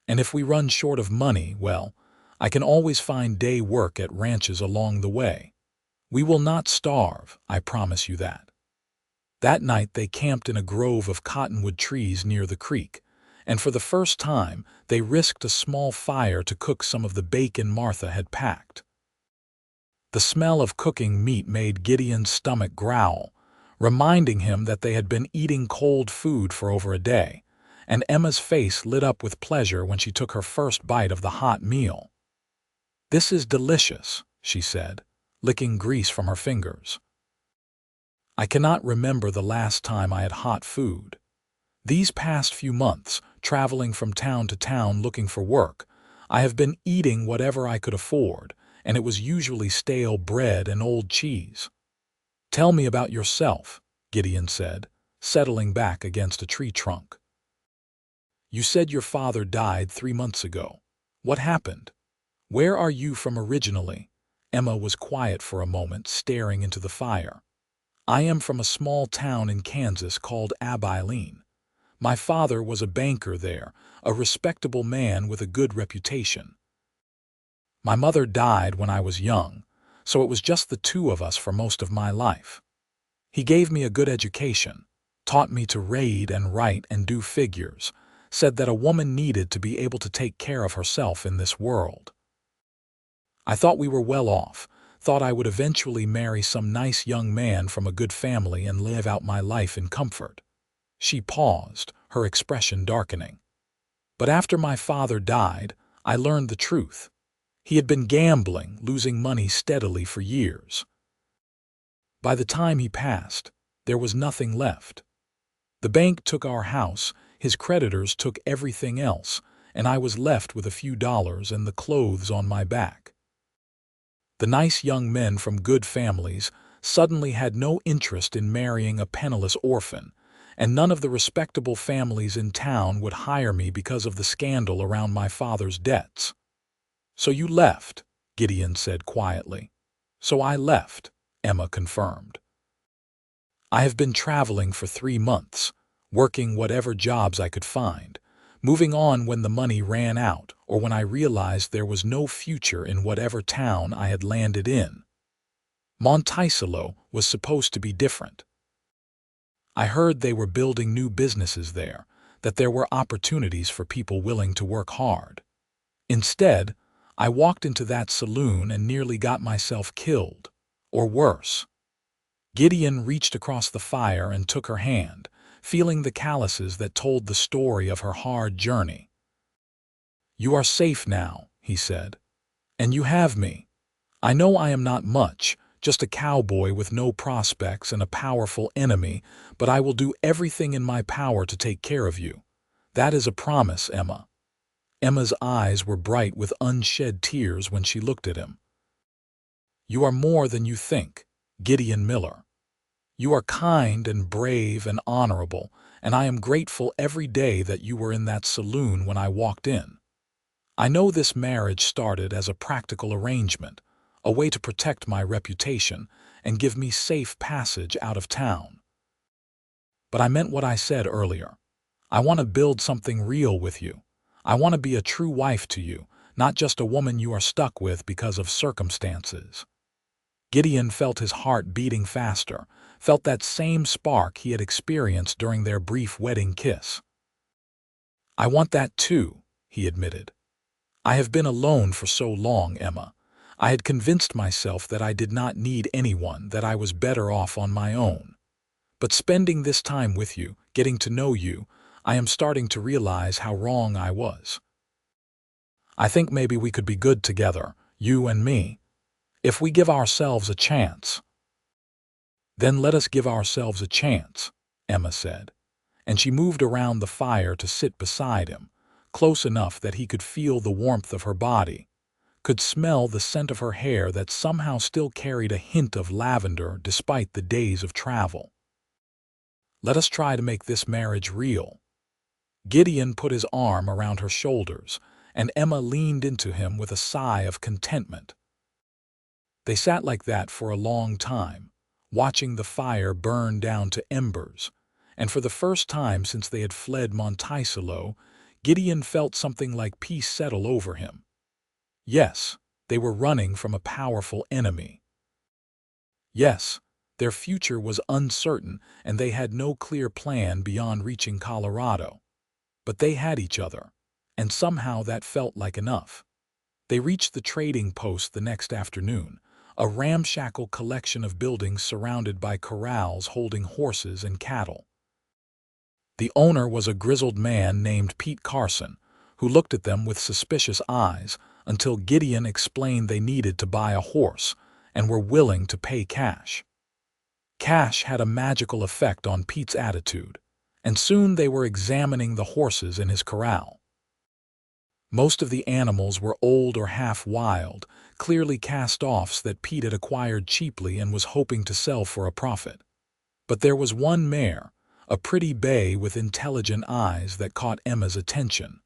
And if we run short of money, well, I can always find day work at ranches along the way. We will not starve, I promise you that." That night they camped in a grove of cottonwood trees near the creek, and for the first time they risked a small fire to cook some of the bacon Martha had packed. The smell of cooking meat made Gideon's stomach growl, reminding him that they had been eating cold food for over a day, and Emma's face lit up with pleasure when she took her first bite of the hot meal. "This is delicious," she said, licking grease from her fingers. "I cannot remember the last time I had hot food. These past few months, traveling from town to town looking for work, I have been eating whatever I could afford, and it was usually stale bread and old cheese." "Tell me about yourself," Gideon said, settling back against a tree trunk. "You said your father died 3 months ago. What happened? Where are you from originally?" Emma was quiet for a moment, staring into the fire. "I am from a small town in Kansas called Abilene. My father was a banker there, a respectable man with a good reputation. My mother died when I was young, so it was just the 2 of us for most of my life. He gave me a good education, taught me to read and write and do figures, said that a woman needed to be able to take care of herself in this world. I thought we were well off, thought I would eventually marry some nice young man from a good family and live out my life in comfort." She paused, her expression darkening. "But after my father died, I learned the truth. He had been gambling, losing money steadily for years. By the time he passed, there was nothing left. The bank took our house, his creditors took everything else, and I was left with a few dollars and the clothes on my back. The nice young men from good families suddenly had no interest in marrying a penniless orphan, and none of the respectable families in town would hire me because of the scandal around my father's debts." "So you left," Gideon said quietly. "So I left," Emma confirmed. "I have been traveling for 3 months, working whatever jobs I could find, moving on when the money ran out or when I realized there was no future in whatever town I had landed in. Monticello was supposed to be different. I heard they were building new businesses there, that there were opportunities for people willing to work hard. Instead, I walked into that saloon and nearly got myself killed. Or worse." Gideon reached across the fire and took her hand, feeling the calluses that told the story of her hard journey. "You are safe now," he said. "And you have me. I know I am not much, just a cowboy with no prospects and a powerful enemy, but I will do everything in my power to take care of you. That is a promise, Emma." Emma's eyes were bright with unshed tears when she looked at him. "You are more than you think, Gideon Miller. You are kind and brave and honorable, and I am grateful every day that you were in that saloon when I walked in. I know this marriage started as a practical arrangement, a way to protect my reputation and give me safe passage out of town. But I meant what I said earlier. I want to build something real with you. I want to be a true wife to you, not just a woman you are stuck with because of circumstances." Gideon felt his heart beating faster, felt that same spark he had experienced during their brief wedding kiss. "I want that too," he admitted. "I have been alone for so long, Emma. I had convinced myself that I did not need anyone, that I was better off on my own. But spending this time with you, getting to know you, I am starting to realize how wrong I was. I think maybe we could be good together, you and me, if we give ourselves a chance." "Then let us give ourselves a chance," Emma said, and she moved around the fire to sit beside him, close enough that he could feel the warmth of her body, could smell the scent of her hair that somehow still carried a hint of lavender despite the days of travel. "Let us try to make this marriage real." Gideon put his arm around her shoulders, and Emma leaned into him with a sigh of contentment. They sat like that for a long time, watching the fire burn down to embers, and for the first time since they had fled Monticello, Gideon felt something like peace settle over him. Yes, they were running from a powerful enemy. Yes, their future was uncertain and they had no clear plan beyond reaching Colorado. But they had each other, and somehow that felt like enough. They reached the trading post the next afternoon, a ramshackle collection of buildings surrounded by corrals holding horses and cattle. The owner was a grizzled man named Pete Carson, who looked at them with suspicious eyes until Gideon explained they needed to buy a horse and were willing to pay cash. Cash had a magical effect on Pete's attitude, and soon they were examining the horses in his corral. Most of the animals were old or half-wild, clearly cast-offs that Pete had acquired cheaply and was hoping to sell for a profit. But there was one mare, a pretty bay with intelligent eyes, that caught Emma's attention.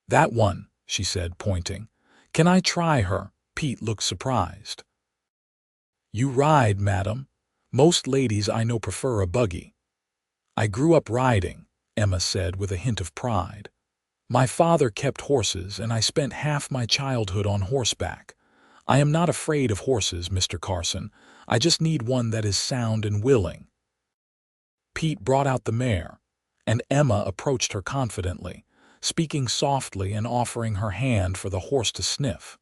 "That one," she said, pointing. "Can I try her?" Pete looked surprised. "You ride, madam. Most ladies I know prefer a buggy." "I grew up riding," Emma said with a hint of pride. "My father kept horses, and I spent half my childhood on horseback. I am not afraid of horses, Mr. Carson. I just need one that is sound and willing." Pete brought out the mare, and Emma approached her confidently, speaking softly and offering her hand for the horse to sniff.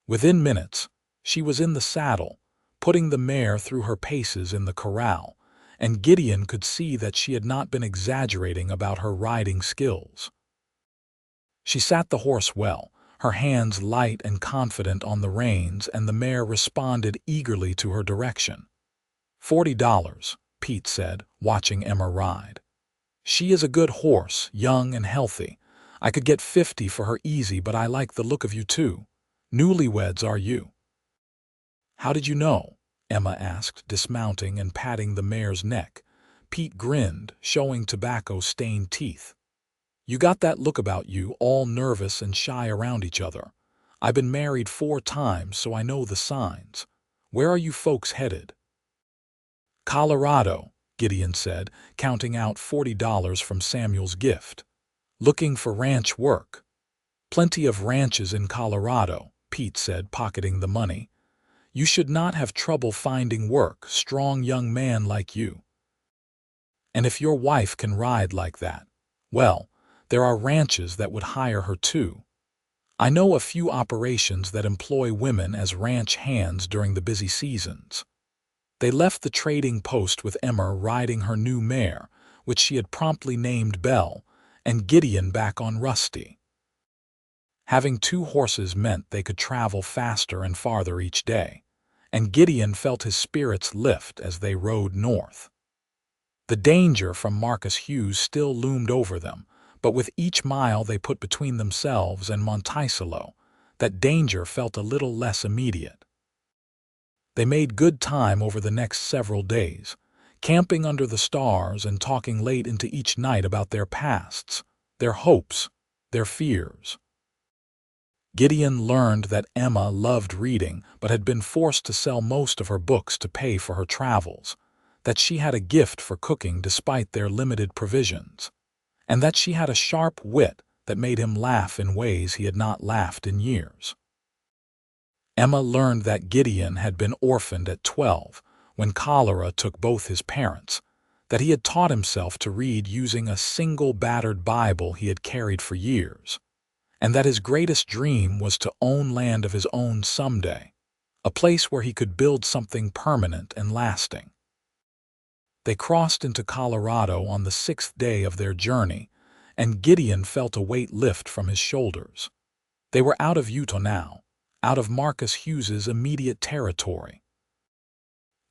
Within minutes, she was in the saddle, putting the mare through her paces in the corral, and Gideon could see that she had not been exaggerating about her riding skills. She sat the horse well, her hands light and confident on the reins, and the mare responded eagerly to her direction. $40, Pete said, watching Emma ride. "She is a good horse, young and healthy. I could get 50 for her easy, but I like the look of you too. Newlyweds, are you?" "How did you know?" Emma asked, dismounting and patting the mare's neck. Pete grinned, showing tobacco-stained teeth. "You got that look about you, all nervous and shy around each other. I've been married 4 times, so I know the signs. Where are you folks headed?" "Colorado," Gideon said, counting out $40 from Samuel's gift. "Looking for ranch work." "Plenty of ranches in Colorado," Pete said, pocketing the money. "You should not have trouble finding work, strong young man like you. And if your wife can ride like that, well, there are ranches that would hire her too. I know a few operations that employ women as ranch hands during the busy seasons. They left the trading post with Emma riding her new mare, which she had promptly named Belle, and Gideon back on Rusty. Having two horses meant they could travel faster and farther each day, and Gideon felt his spirits lift as they rode north. The danger from Marcus Hughes still loomed over them, but with each mile they put between themselves and Monticello, that danger felt a little less immediate. They made good time over the next several days, camping under the stars and talking late into each night about their pasts, their hopes, their fears. Gideon learned that Emma loved reading but had been forced to sell most of her books to pay for her travels, that she had a gift for cooking despite their limited provisions, and that she had a sharp wit that made him laugh in ways he had not laughed in years. Emma learned that Gideon had been orphaned at 12 when cholera took both his parents, that he had taught himself to read using a single battered Bible he had carried for years, and that his greatest dream was to own land of his own someday, a place where he could build something permanent and lasting. They crossed into Colorado on the 6th day of their journey, and Gideon felt a weight lift from his shoulders. They were out of Utah now, out of Marcus Hughes's immediate territory.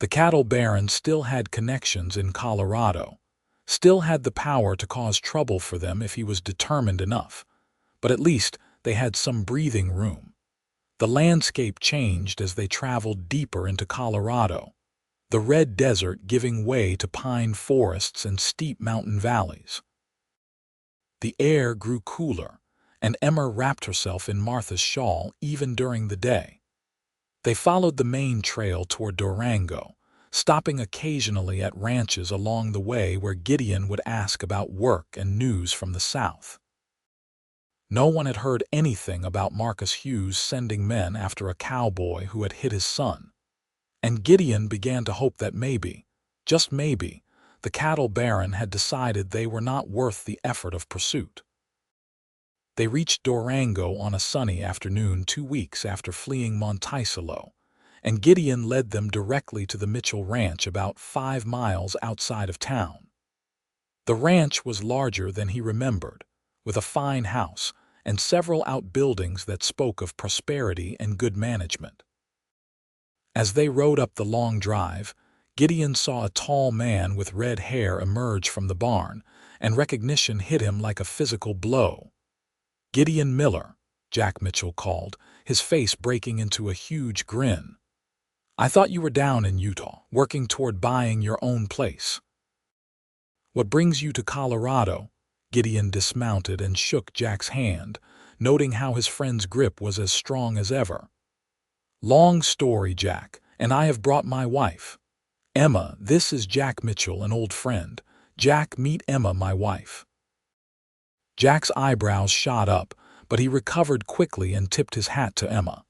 The cattle baron still had connections in Colorado, still had the power to cause trouble for them if he was determined enough, but at least they had some breathing room. The landscape changed as they traveled deeper into Colorado, the red desert giving way to pine forests and steep mountain valleys. The air grew cooler, and Emma wrapped herself in Martha's shawl even during the day. They followed the main trail toward Durango, stopping occasionally at ranches along the way where Gideon would ask about work and news from the south. No one had heard anything about Marcus Hughes sending men after a cowboy who had hit his son, and Gideon began to hope that maybe, just maybe, the cattle baron had decided they were not worth the effort of pursuit. They reached Durango on a sunny afternoon 2 weeks after fleeing Monticello, and Gideon led them directly to the Mitchell Ranch about 5 miles outside of town. The ranch was larger than he remembered, with a fine house and several outbuildings that spoke of prosperity and good management. As they rode up the long drive, Gideon saw a tall man with red hair emerge from the barn, and recognition hit him like a physical blow. "Gideon Miller," Jack Mitchell called, his face breaking into a huge grin. "I thought you were down in Utah, working toward buying your own place." "What brings you to Colorado?" Gideon dismounted and shook Jack's hand, noting how his friend's grip was as strong as ever. "Long story, Jack, and I have brought my wife. Emma, this is Jack Mitchell, an old friend. Jack, meet Emma, my wife." Jack's eyebrows shot up, but he recovered quickly and tipped his hat to Emma.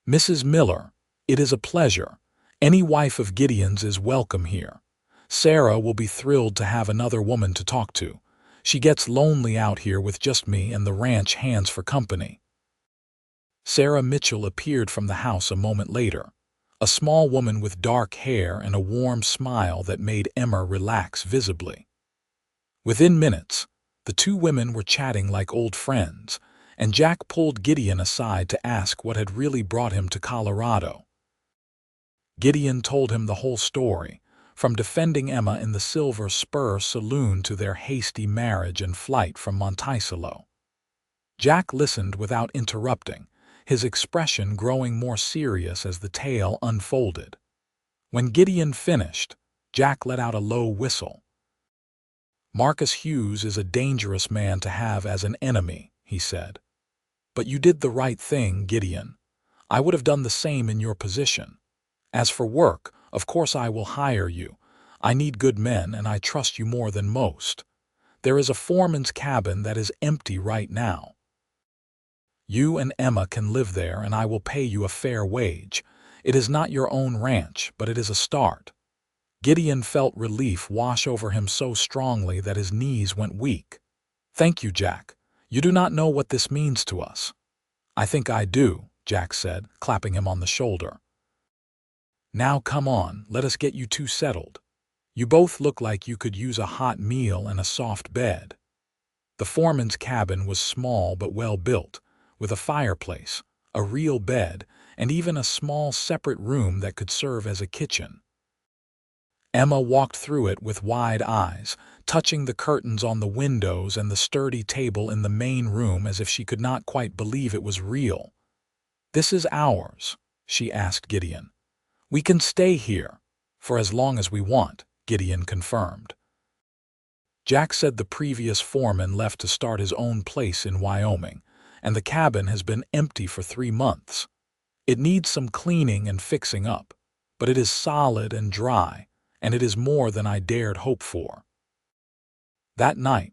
"Mrs. Miller, it is a pleasure. Any wife of Gideon's is welcome here. Sarah will be thrilled to have another woman to talk to. She gets lonely out here with just me and the ranch hands for company." Sarah Mitchell appeared from the house a moment later, a small woman with dark hair and a warm smile that made Emma relax visibly. Within minutes, the two women were chatting like old friends, and Jack pulled Gideon aside to ask what had really brought him to Colorado. Gideon told him the whole story, from defending Emma in the Silver Spur Saloon to their hasty marriage and flight from Monticello. Jack listened without interrupting, his expression growing more serious as the tale unfolded. When Gideon finished, Jack let out a low whistle. "Marcus Hughes is a dangerous man to have as an enemy," he said. "But you did the right thing, Gideon. I would have done the same in your position. As for work, of course I will hire you. I need good men, and I trust you more than most. There is a foreman's cabin that is empty right now. You and Emma can live there, and I will pay you a fair wage. It is not your own ranch, but it is a start." Gideon felt relief wash over him so strongly that his knees went weak. "Thank you, Jack. You do not know what this means to us." "I think I do," Jack said, clapping him on the shoulder. "Now come on, let us get you two settled. You both look like you could use a hot meal and a soft bed." The foreman's cabin was small but well built, with a fireplace, a real bed, and even a small separate room that could serve as a kitchen. Emma walked through it with wide eyes, touching the curtains on the windows and the sturdy table in the main room as if she could not quite believe it was real. "This is ours," she asked Gideon. "We can stay here for as long as we want," Gideon confirmed. Jack said the previous foreman left to start his own place in Wyoming, and the cabin has been empty for 3 months. It needs some cleaning and fixing up, but it is solid and dry, and it is more than I dared hope for. That night,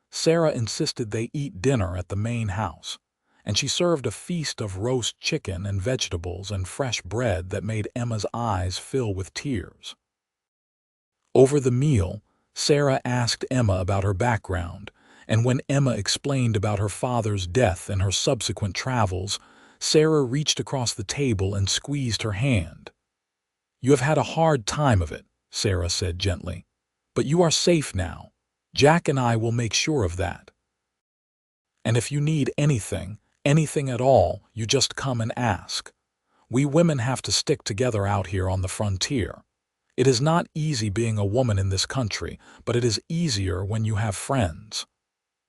Sarah insisted they eat dinner at the main house, and she served a feast of roast chicken and vegetables and fresh bread that made Emma's eyes fill with tears. Over the meal, Sarah asked Emma about her background, and when Emma explained about her father's death and her subsequent travels, Sarah reached across the table and squeezed her hand. "You have had a hard time of it," Sarah said gently, "but you are safe now. Jack and I will make sure of that. And if you need anything at all, you just come and ask. We women have to stick together out here on the frontier. It is not easy being a woman in this country, but it is easier when you have friends."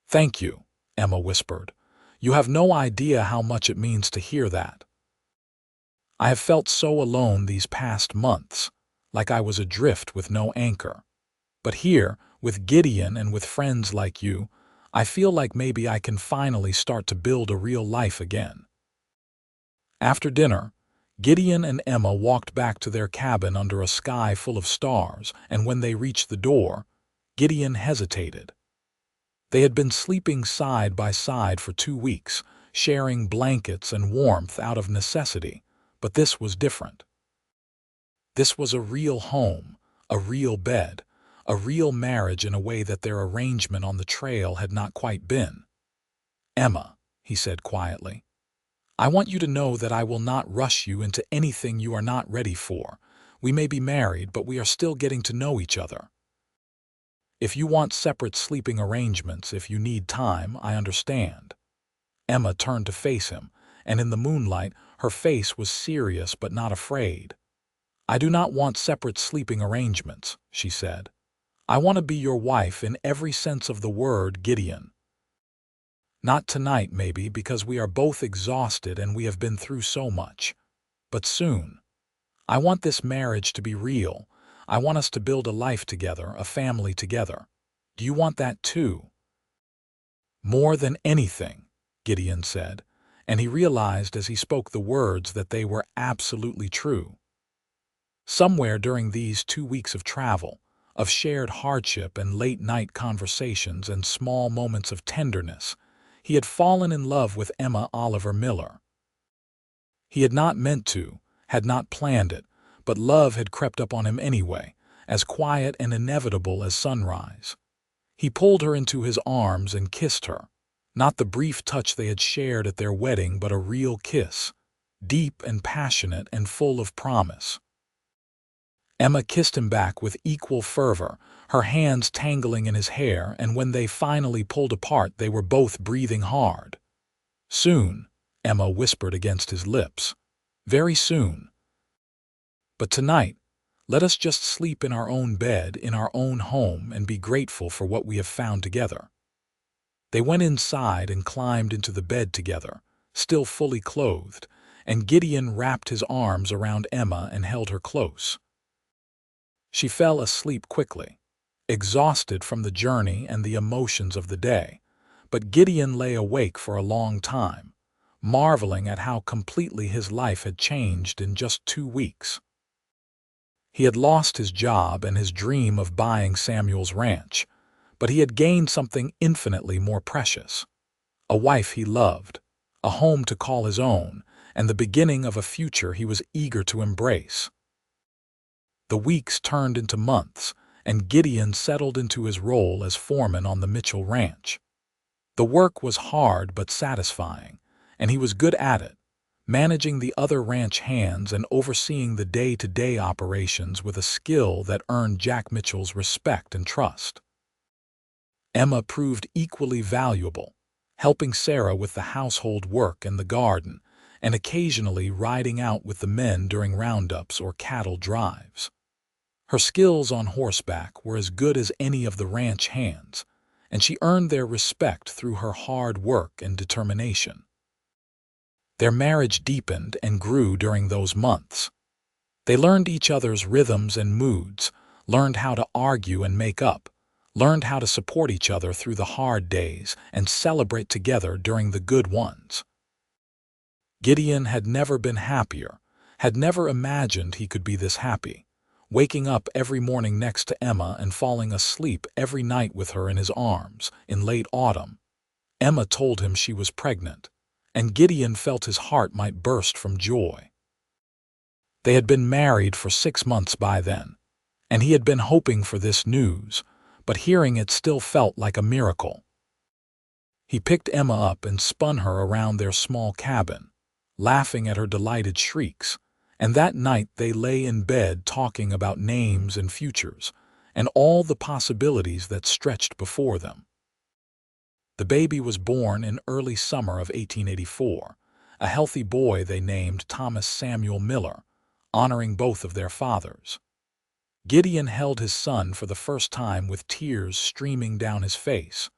"Thank you," Emma whispered. "You have no idea how much it means to hear that. I have felt so alone these past months, like I was adrift with no anchor. But here, with Gideon and with friends like you, I feel like maybe I can finally start to build a real life again." After dinner, Gideon and Emma walked back to their cabin under a sky full of stars, and when they reached the door, Gideon hesitated. They had been sleeping side by side for 2 weeks, sharing blankets and warmth out of necessity, but this was different. This was a real home, a real bed, a real marriage in a way that their arrangement on the trail had not quite been. "Emma," he said quietly, "I want you to know that I will not rush you into anything you are not ready for. We may be married, but we are still getting to know each other. If you want separate sleeping arrangements, if you need time, I understand." Emma turned to face him, and in the moonlight, her face was serious but not afraid. "I do not want separate sleeping arrangements," she said. "I want to be your wife in every sense of the word, Gideon. Not tonight, maybe, because we are both exhausted and we have been through so much. But soon. I want this marriage to be real. I want us to build a life together, a family together. Do you want that too?" "More than anything," Gideon said, and he realized as he spoke the words that they were absolutely true. Somewhere during these 2 weeks of travel, of shared hardship and late-night conversations and small moments of tenderness, he had fallen in love with Emma Oliver Miller. He had not meant to, had not planned it, but love had crept up on him anyway, as quiet and inevitable as sunrise. He pulled her into his arms and kissed her, not the brief touch they had shared at their wedding, but a real kiss, deep and passionate and full of promise. Emma kissed him back with equal fervor, her hands tangling in his hair, and when they finally pulled apart, they were both breathing hard. "Soon," Emma whispered against his lips. "Very soon. But tonight, let us just sleep in our own bed, in our own home, and be grateful for what we have found together." They went inside and climbed into the bed together, still fully clothed, and Gideon wrapped his arms around Emma and held her close. She fell asleep quickly, exhausted from the journey and the emotions of the day, but Gideon lay awake for a long time, marveling at how completely his life had changed in just 2 weeks. He had lost his job and his dream of buying Samuel's ranch, but he had gained something infinitely more precious: a wife he loved, a home to call his own, and the beginning of a future he was eager to embrace. The weeks turned into months, and Gideon settled into his role as foreman on the Mitchell Ranch. The work was hard but satisfying, and he was good at it, managing the other ranch hands and overseeing the day-to-day operations with a skill that earned Jack Mitchell's respect and trust. Emma proved equally valuable, helping Sarah with the household work and the garden, and occasionally riding out with the men during roundups or cattle drives. Her skills on horseback were as good as any of the ranch hands, and she earned their respect through her hard work and determination. Their marriage deepened and grew during those months. They learned each other's rhythms and moods, learned how to argue and make up, learned how to support each other through the hard days and celebrate together during the good ones. Gideon had never been happier, had never imagined he could be this happy, waking up every morning next to Emma and falling asleep every night with her in his arms in late autumn. Emma told him she was pregnant, and Gideon felt his heart might burst from joy. They had been married for 6 months by then, and he had been hoping for this news, but hearing it still felt like a miracle. He picked Emma up and spun her around their small cabin, laughing at her delighted shrieks, and that night they lay in bed talking about names and futures, and all the possibilities that stretched before them. The baby was born in early summer of 1884, a healthy boy they named Thomas Samuel Miller, honoring both of their fathers. Gideon held his son for the first time with tears streaming down his face,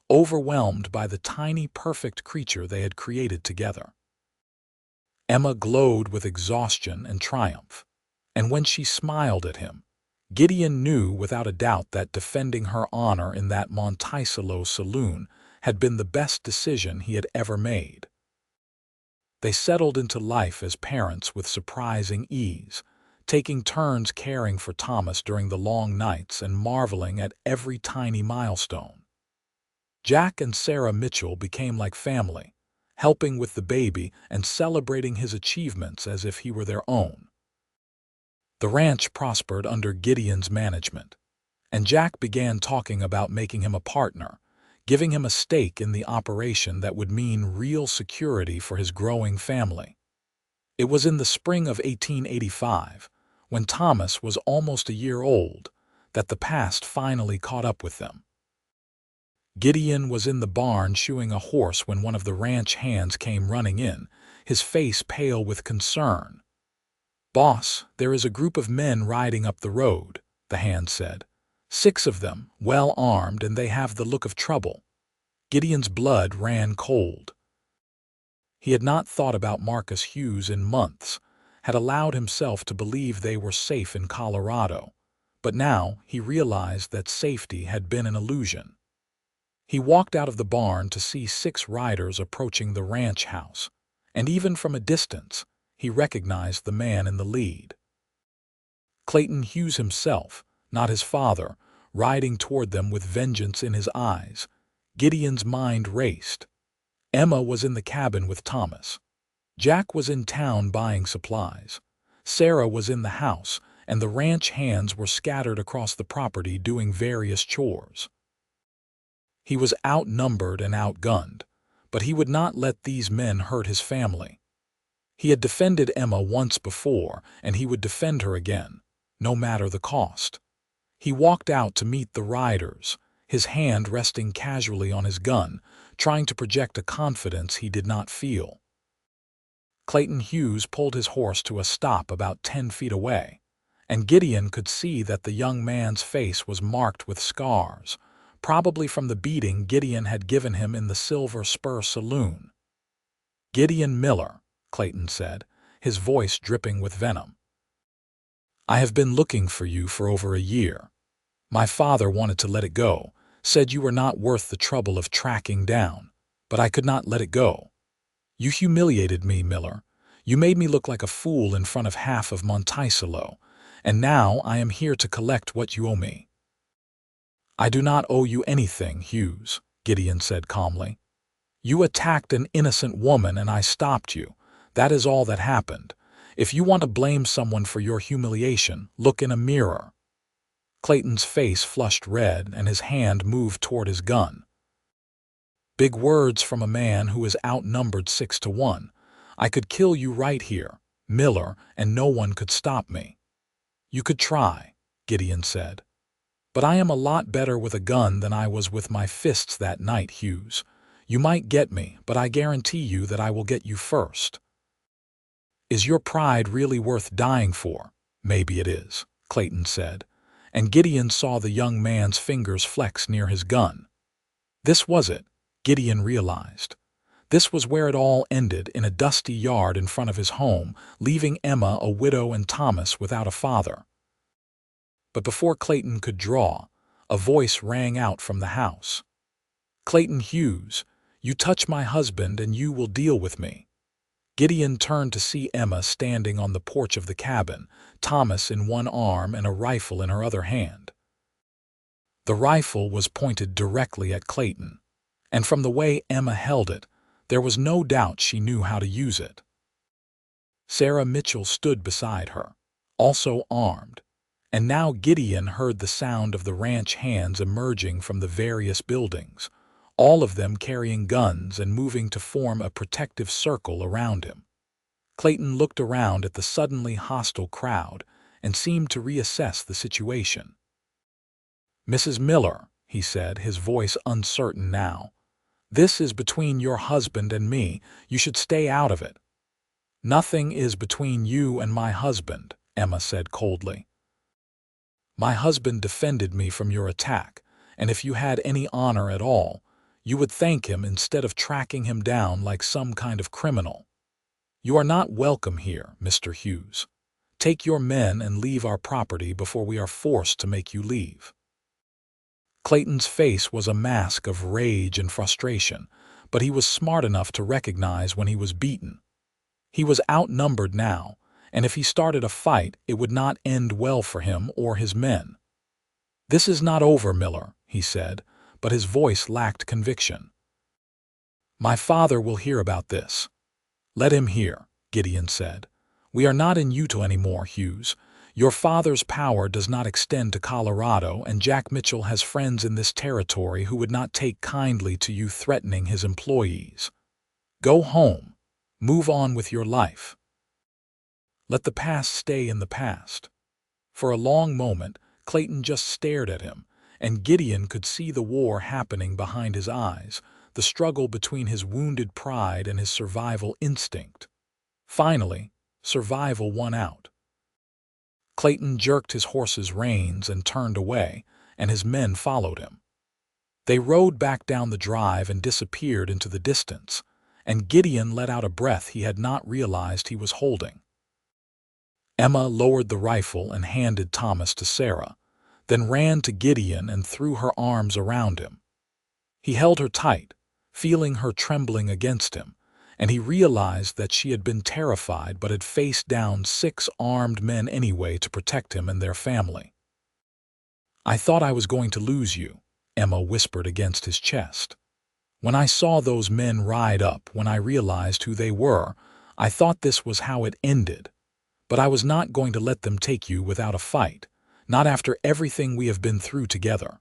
overwhelmed by the tiny, perfect creature they had created together. Emma glowed with exhaustion and triumph, and when she smiled at him, Gideon knew without a doubt that defending her honor in that Monticello saloon had been the best decision he had ever made. They settled into life as parents with surprising ease, taking turns caring for Thomas during the long nights and marveling at every tiny milestone. Jack and Sarah Mitchell became like family, helping with the baby and celebrating his achievements as if he were their own. The ranch prospered under Gideon's management, and Jack began talking about making him a partner, giving him a stake in the operation that would mean real security for his growing family. It was in the spring of 1885, when Thomas was almost a year old, that the past finally caught up with them. Gideon was in the barn shoeing a horse when one of the ranch hands came running in, his face pale with concern. "Boss, there is a group of men riding up the road," the hand said. "6 of them, well armed, and they have the look of trouble." Gideon's blood ran cold. He had not thought about Marcus Hughes in months, had allowed himself to believe they were safe in Colorado, but now he realized that safety had been an illusion. He walked out of the barn to see 6 riders approaching the ranch house, and even from a distance, he recognized the man in the lead. Clayton Hughes himself, not his father, riding toward them with vengeance in his eyes. Gideon's mind raced. Emma was in the cabin with Thomas. Jack was in town buying supplies. Sarah was in the house, and the ranch hands were scattered across the property doing various chores. He was outnumbered and outgunned, but he would not let these men hurt his family. He had defended Emma once before, and he would defend her again, no matter the cost. He walked out to meet the riders, his hand resting casually on his gun, trying to project a confidence he did not feel. Clayton Hughes pulled his horse to a stop about 10 feet away, and Gideon could see that the young man's face was marked with scars, probably from the beating Gideon had given him in the Silver Spur Saloon. "Gideon Miller," Clayton said, his voice dripping with venom. "I have been looking for you for over a year. My father wanted to let it go, said you were not worth the trouble of tracking down, but I could not let it go. You humiliated me, Miller. You made me look like a fool in front of half of Monticello, and now I am here to collect what you owe me." "I do not owe you anything, Hughes," Gideon said calmly. "You attacked an innocent woman and I stopped you. That is all that happened. If you want to blame someone for your humiliation, look in a mirror." Clayton's face flushed red and his hand moved toward his gun. Big words from a man who is outnumbered 6-1. I could kill you right here, Miller, and no one could stop me. You could try, Gideon said. But I am a lot better with a gun than I was with my fists that night, Hughes. You might get me, but I guarantee you that I will get you first. Is your pride really worth dying for? Maybe it is, Clayton said, and Gideon saw the young man's fingers flex near his gun. This was it, Gideon realized. This was where it all ended, in a dusty yard in front of his home, leaving Emma a widow and Thomas without a father. But before Clayton could draw, a voice rang out from the house. Clayton Hughes, you touch my husband and you will deal with me. Gideon turned to see Emma standing on the porch of the cabin, Thomas in one arm and a rifle in her other hand. The rifle was pointed directly at Clayton, and from the way Emma held it, there was no doubt she knew how to use it. Sarah Mitchell stood beside her, also armed, and now Gideon heard the sound of the ranch hands emerging from the various buildings, all of them carrying guns and moving to form a protective circle around him. Clayton looked around at the suddenly hostile crowd and seemed to reassess the situation. Mrs. Miller, he said, his voice uncertain now, this is between your husband and me. You should stay out of it. Nothing is between you and my husband, Emma said coldly. My husband defended me from your attack, and if you had any honor at all, you would thank him instead of tracking him down like some kind of criminal. You are not welcome here, Mr. Hughes. Take your men and leave our property before we are forced to make you leave. Clayton's face was a mask of rage and frustration, but he was smart enough to recognize when he was beaten. He was outnumbered now, and if he started a fight, it would not end well for him or his men. This is not over, Miller, he said, but his voice lacked conviction. My father will hear about this. Let him hear, Gideon said. We are not in Utah anymore, Hughes. Your father's power does not extend to Colorado, and Jack Mitchell has friends in this territory who would not take kindly to you threatening his employees. Go home. Move on with your life. Let the past stay in the past. For a long moment, Clayton just stared at him, and Gideon could see the war happening behind his eyes, the struggle between his wounded pride and his survival instinct. Finally, survival won out. Clayton jerked his horse's reins and turned away, and his men followed him. They rode back down the drive and disappeared into the distance, and Gideon let out a breath he had not realized he was holding. Emma lowered the rifle and handed Thomas to Sarah, then ran to Gideon and threw her arms around him. He held her tight, feeling her trembling against him, and he realized that she had been terrified but had faced down 6 armed men anyway to protect him and their family. I thought I was going to lose you, Emma whispered against his chest. When I saw those men ride up, when I realized who they were, I thought this was how it ended. But I was not going to let them take you without a fight, not after everything we have been through together.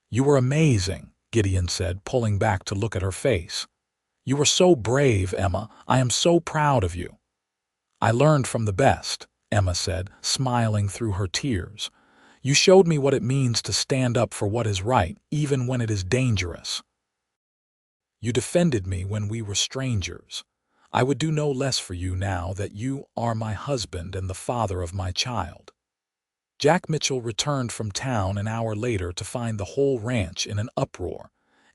You were amazing, Gideon said, pulling back to look at her face. You were so brave, Emma. I am so proud of you. I learned from the best, Emma said, smiling through her tears. You showed me what it means to stand up for what is right, even when it is dangerous. You defended me when we were strangers. I would do no less for you now that you are my husband and the father of my child. Jack Mitchell returned from town an hour later to find the whole ranch in an uproar,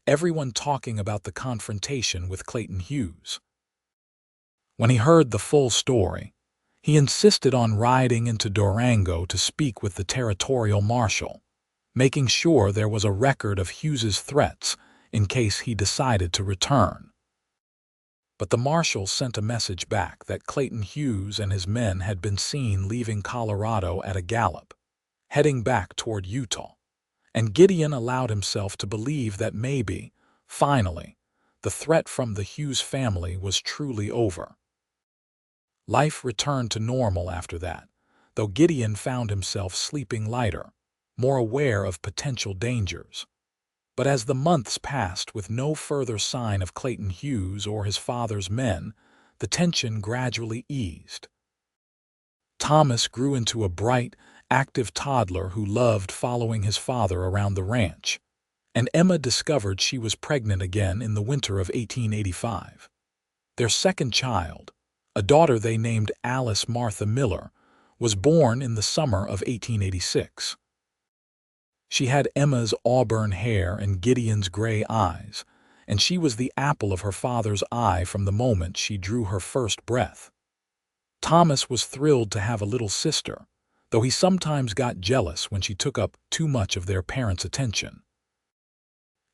everyone talking about the confrontation with Clayton Hughes. When he heard the full story, he insisted on riding into Durango to speak with the territorial marshal, making sure there was a record of Hughes's threats in case he decided to return. But the marshal sent a message back that Clayton Hughes and his men had been seen leaving Colorado at a gallop, heading back toward Utah, and Gideon allowed himself to believe that maybe, finally, the threat from the Hughes family was truly over. Life returned to normal after that, though Gideon found himself sleeping lighter, more aware of potential dangers. But as the months passed with no further sign of Clayton Hughes or his father's men, the tension gradually eased. Thomas grew into a bright, active toddler who loved following his father around the ranch, and Emma discovered she was pregnant again in the winter of 1885. Their second child, a daughter they named Alice Martha Miller, was born in the summer of 1886. She had Emma's auburn hair and Gideon's gray eyes, and she was the apple of her father's eye from the moment she drew her first breath. Thomas was thrilled to have a little sister, though he sometimes got jealous when she took up too much of their parents' attention.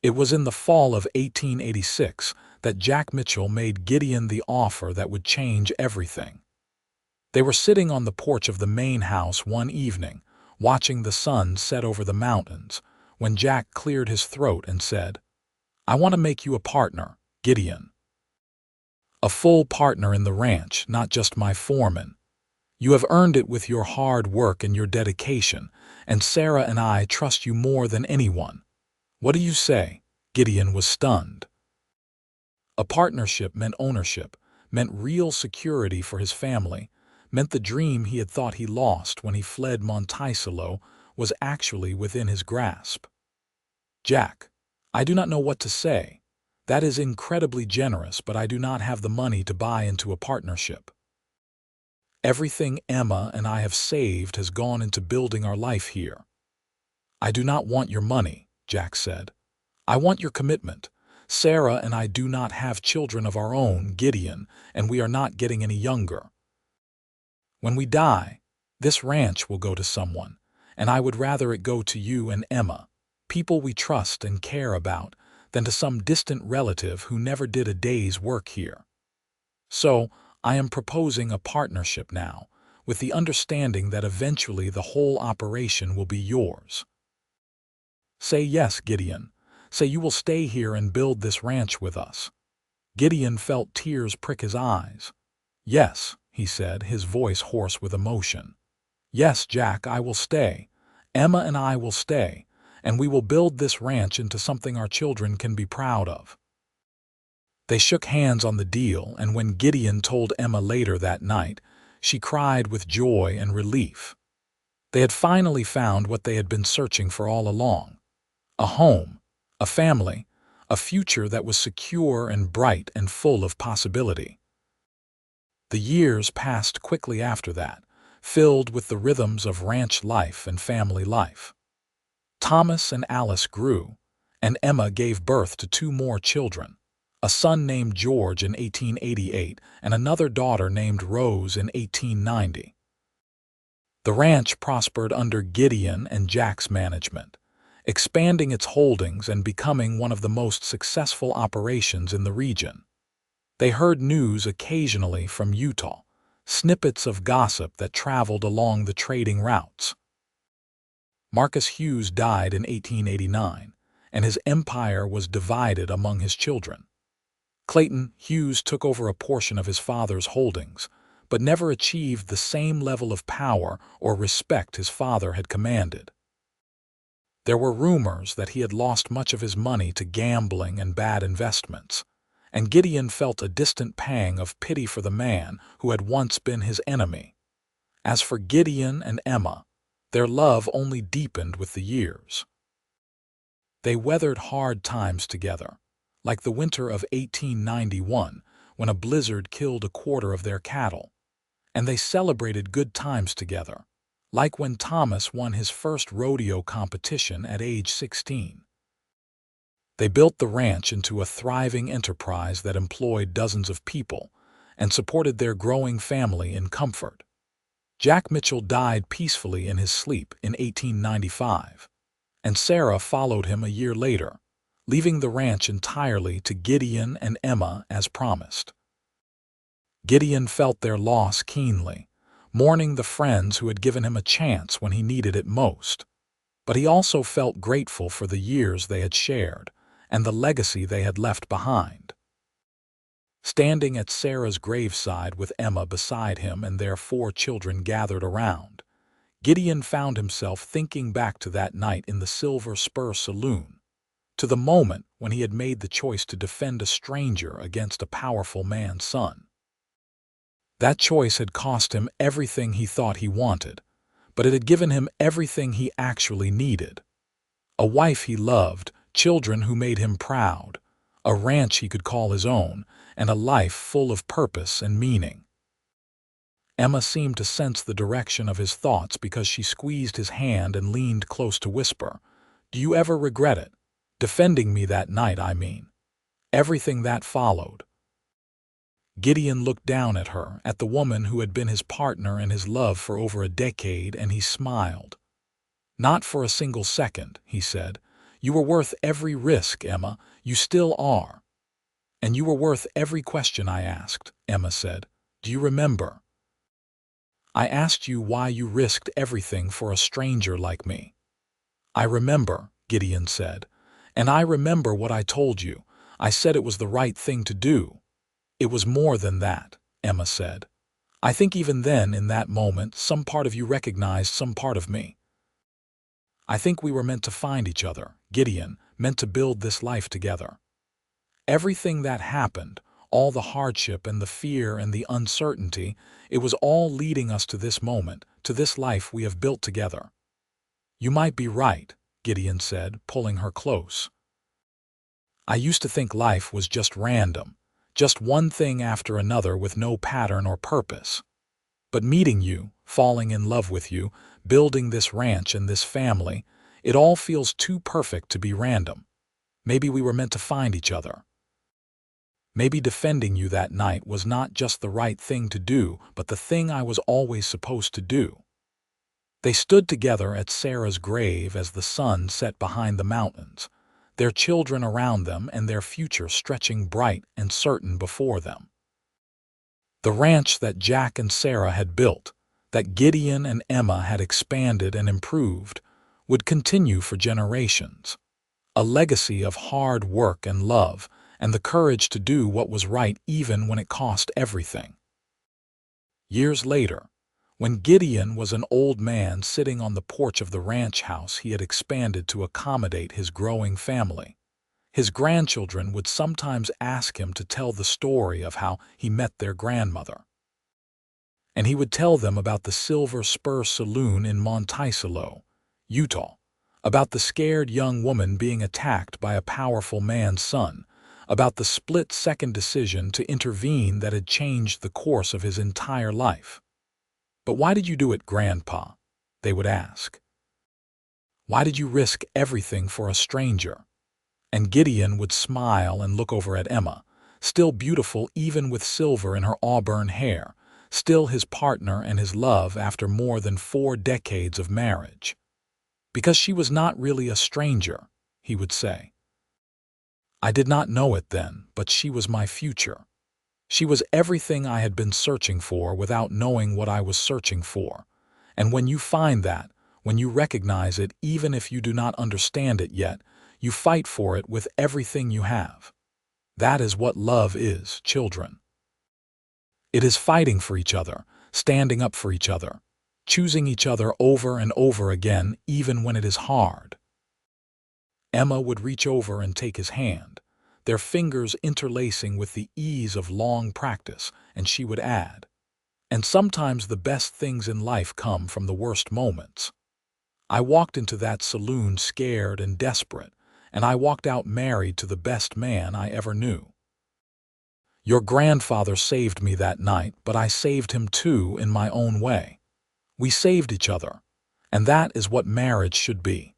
It was in the fall of 1886 that Jack Mitchell made Gideon the offer that would change everything. They were sitting on the porch of the main house one evening, watching the sun set over the mountains, when Jack cleared his throat and said, "I want to make you a partner, Gideon. A full partner in the ranch, not just my foreman. You have earned it with your hard work and your dedication, and Sarah and I trust you more than anyone. What do you say?" Gideon was stunned. A partnership meant ownership, meant real security for his family, meant the dream he had thought he lost when he fled Monticello was actually within his grasp. "Jack, I do not know what to say. That is incredibly generous, but I do not have the money to buy into a partnership. Everything Emma and I have saved has gone into building our life here." "I do not want your money," Jack said. "I want your commitment. Sarah and I do not have children of our own, Gideon, and we are not getting any younger. When we die, this ranch will go to someone, and I would rather it go to you and Emma, people we trust and care about, than to some distant relative who never did a day's work here. So, I am proposing a partnership now, with the understanding that eventually the whole operation will be yours. Say yes, Gideon. Say you will stay here and build this ranch with us." Gideon felt tears prick his eyes. "Yes," he said, his voice hoarse with emotion. "Yes, Jack, I will stay. Emma and I will stay, and we will build this ranch into something our children can be proud of." They shook hands on the deal, and when Gideon told Emma later that night, she cried with joy and relief. They had finally found what they had been searching for all along: a home, a family, a future that was secure and bright and full of possibility. The years passed quickly after that, filled with the rhythms of ranch life and family life. Thomas and Alice grew, and Emma gave birth to two more children, a son named George in 1888 and another daughter named Rose in 1890. The ranch prospered under Gideon and Jack's management, expanding its holdings and becoming one of the most successful operations in the region. They heard news occasionally from Utah, snippets of gossip that traveled along the trading routes. Marcus Hughes died in 1889, and his empire was divided among his children. Clayton Hughes took over a portion of his father's holdings, but never achieved the same level of power or respect his father had commanded. There were rumors that he had lost much of his money to gambling and bad investments, and Gideon felt a distant pang of pity for the man who had once been his enemy. As for Gideon and Emma, their love only deepened with the years. They weathered hard times together, like the winter of 1891, when a blizzard killed a quarter of their cattle, and they celebrated good times together, like when Thomas won his first rodeo competition at age 16. They built the ranch into a thriving enterprise that employed dozens of people and supported their growing family in comfort. Jack Mitchell died peacefully in his sleep in 1895, and Sarah followed him a year later, leaving the ranch entirely to Gideon and Emma as promised. Gideon felt their loss keenly, mourning the friends who had given him a chance when he needed it most. But he also felt grateful for the years they had shared and the legacy they had left behind. Standing at Sarah's graveside with Emma beside him and their 4 children gathered around, Gideon found himself thinking back to that night in the Silver Spur Saloon, to the moment when he had made the choice to defend a stranger against a powerful man's son. That choice had cost him everything he thought he wanted, but it had given him everything he actually needed. A wife he loved, children who made him proud, a ranch he could call his own, and a life full of purpose and meaning. Emma seemed to sense the direction of his thoughts because she squeezed his hand and leaned close to whisper, "Do you ever regret it? Defending me that night, I mean. Everything that followed." Gideon looked down at her, at the woman who had been his partner and his love for over a decade, and he smiled. "Not for a single second," he said. "You were worth every risk, Emma. You still are." "And you were worth every question I asked," Emma said. "Do you remember? I asked you why you risked everything for a stranger like me." "I remember," Gideon said. "And I remember what I told you. I said it was the right thing to do." "It was more than that," Emma said. "I think even then, in that moment, some part of you recognized some part of me. I think we were meant to find each other, Gideon, meant to build this life together. Everything that happened, all the hardship and the fear and the uncertainty, it was all leading us to this moment, to this life we have built together." "You might be right," Gideon said, pulling her close. "I used to think life was just random, just one thing after another with no pattern or purpose. But meeting you, falling in love with you, building this ranch and this family, it all feels too perfect to be random. Maybe we were meant to find each other. Maybe defending you that night was not just the right thing to do, but the thing I was always supposed to do." They stood together at Sarah's grave as the sun set behind the mountains, their children around them and their future stretching bright and certain before them. The ranch that Jack and Sarah had built, that Gideon and Emma had expanded and improved, would continue for generations. A legacy of hard work and love, and the courage to do what was right even when it cost everything. Years later, when Gideon was an old man sitting on the porch of the ranch house he had expanded to accommodate his growing family, his grandchildren would sometimes ask him to tell the story of how he met their grandmother. And he would tell them about the Silver Spur Saloon in Monticello, Utah, about the scared young woman being attacked by a powerful man's son, about the split-second decision to intervene that had changed the course of his entire life. "But why did you do it, Grandpa?" they would ask. "Why did you risk everything for a stranger?" And Gideon would smile and look over at Emma, still beautiful even with silver in her auburn hair, still his partner and his love after more than 4 decades of marriage. "Because she was not really a stranger," he would say. "I did not know it then, but she was my future. She was everything I had been searching for without knowing what I was searching for. And when you find that, when you recognize it, even if you do not understand it yet, you fight for it with everything you have. That is what love is, children. It is fighting for each other, standing up for each other, choosing each other over and over again, even when it is hard." Emma would reach over and take his hand, their fingers interlacing with the ease of long practice, and she would add, "And sometimes the best things in life come from the worst moments. I walked into that saloon scared and desperate, and I walked out married to the best man I ever knew. Your grandfather saved me that night, but I saved him too in my own way. We saved each other, and that is what marriage should be."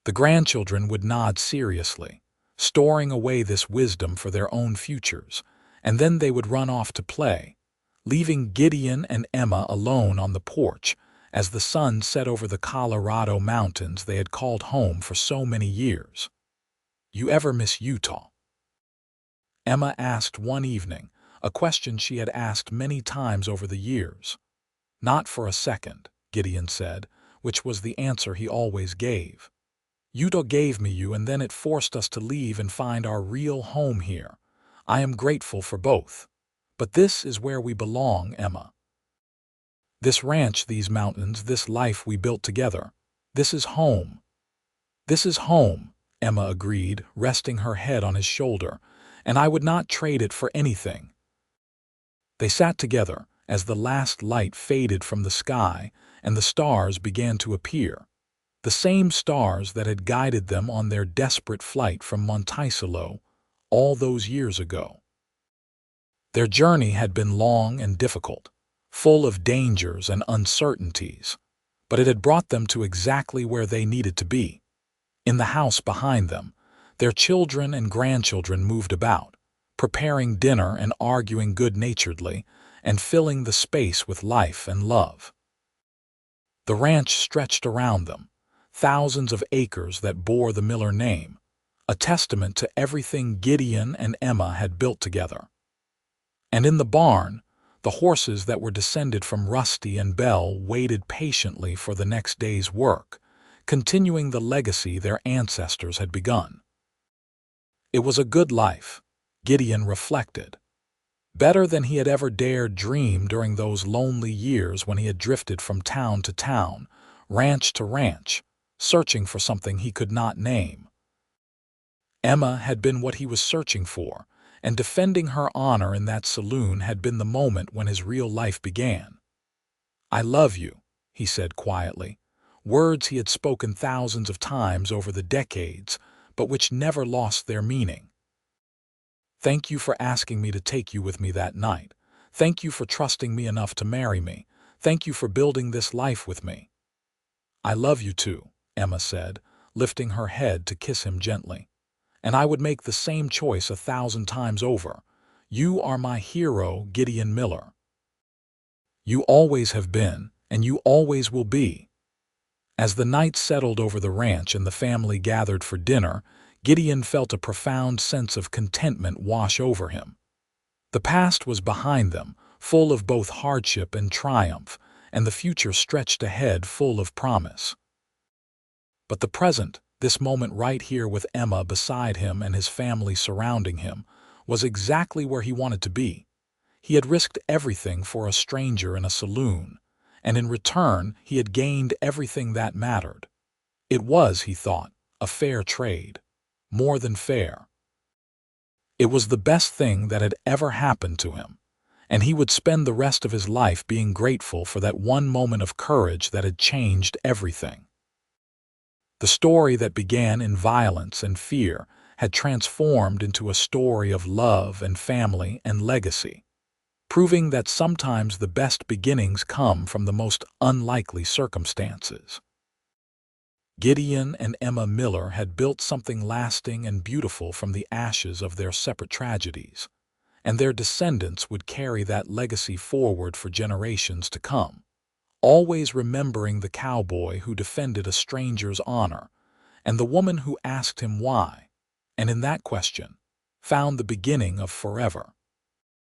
The grandchildren would nod seriously, storing away this wisdom for their own futures, and then they would run off to play, leaving Gideon and Emma alone on the porch as the sun set over the Colorado mountains they had called home for so many years. "You ever miss Utah?" Emma asked one evening, a question she had asked many times over the years. "Not for a second," Gideon said, which was the answer he always gave. "Utah gave me you, and then it forced us to leave and find our real home here. I am grateful for both. But this is where we belong, Emma. This ranch, these mountains, this life we built together, this is home. This is home, Emma agreed, resting her head on his shoulder, and I would not trade it for anything. They sat together as the last light faded from the sky and the stars began to appear, the same stars that had guided them on their desperate flight from Monticello all those years ago. Their journey had been long and difficult, full of dangers and uncertainties, but it had brought them to exactly where they needed to be. In the house behind them, their children and grandchildren moved about, preparing dinner and arguing good-naturedly, and filling the space with life and love. The ranch stretched around them, thousands of acres that bore the Miller name, a testament to everything Gideon and Emma had built together. And in the barn, the horses that were descended from Rusty and Belle waited patiently for the next day's work, continuing the legacy their ancestors had begun. It was a good life, Gideon reflected. Better than he had ever dared dream during those lonely years when he had drifted from town to town, ranch to ranch, searching for something he could not name. Emma had been what he was searching for, and defending her honor in that saloon had been the moment when his real life began. "I love you," he said quietly, words he had spoken thousands of times over the decades, but which never lost their meaning. "Thank you for asking me to take you with me that night. Thank you for trusting me enough to marry me. Thank you for building this life with me." "I love you too," Emma said, lifting her head to kiss him gently. "And I would make the same choice 1,000 times over. You are my hero, Gideon Miller. You always have been, and you always will be." As the night settled over the ranch and the family gathered for dinner, Gideon felt a profound sense of contentment wash over him. The past was behind them, full of both hardship and triumph, and the future stretched ahead full of promise. But the present, this moment right here with Emma beside him and his family surrounding him, was exactly where he wanted to be. He had risked everything for a stranger in a saloon, and in return he had gained everything that mattered. It was, he thought, a fair trade. More than fair. It was the best thing that had ever happened to him, and he would spend the rest of his life being grateful for that one moment of courage that had changed everything. The story that began in violence and fear had transformed into a story of love and family and legacy, proving that sometimes the best beginnings come from the most unlikely circumstances. Gideon and Emma Miller had built something lasting and beautiful from the ashes of their separate tragedies, and their descendants would carry that legacy forward for generations to come, always remembering the cowboy who defended a stranger's honor, and the woman who asked him why, and in that question, found the beginning of forever.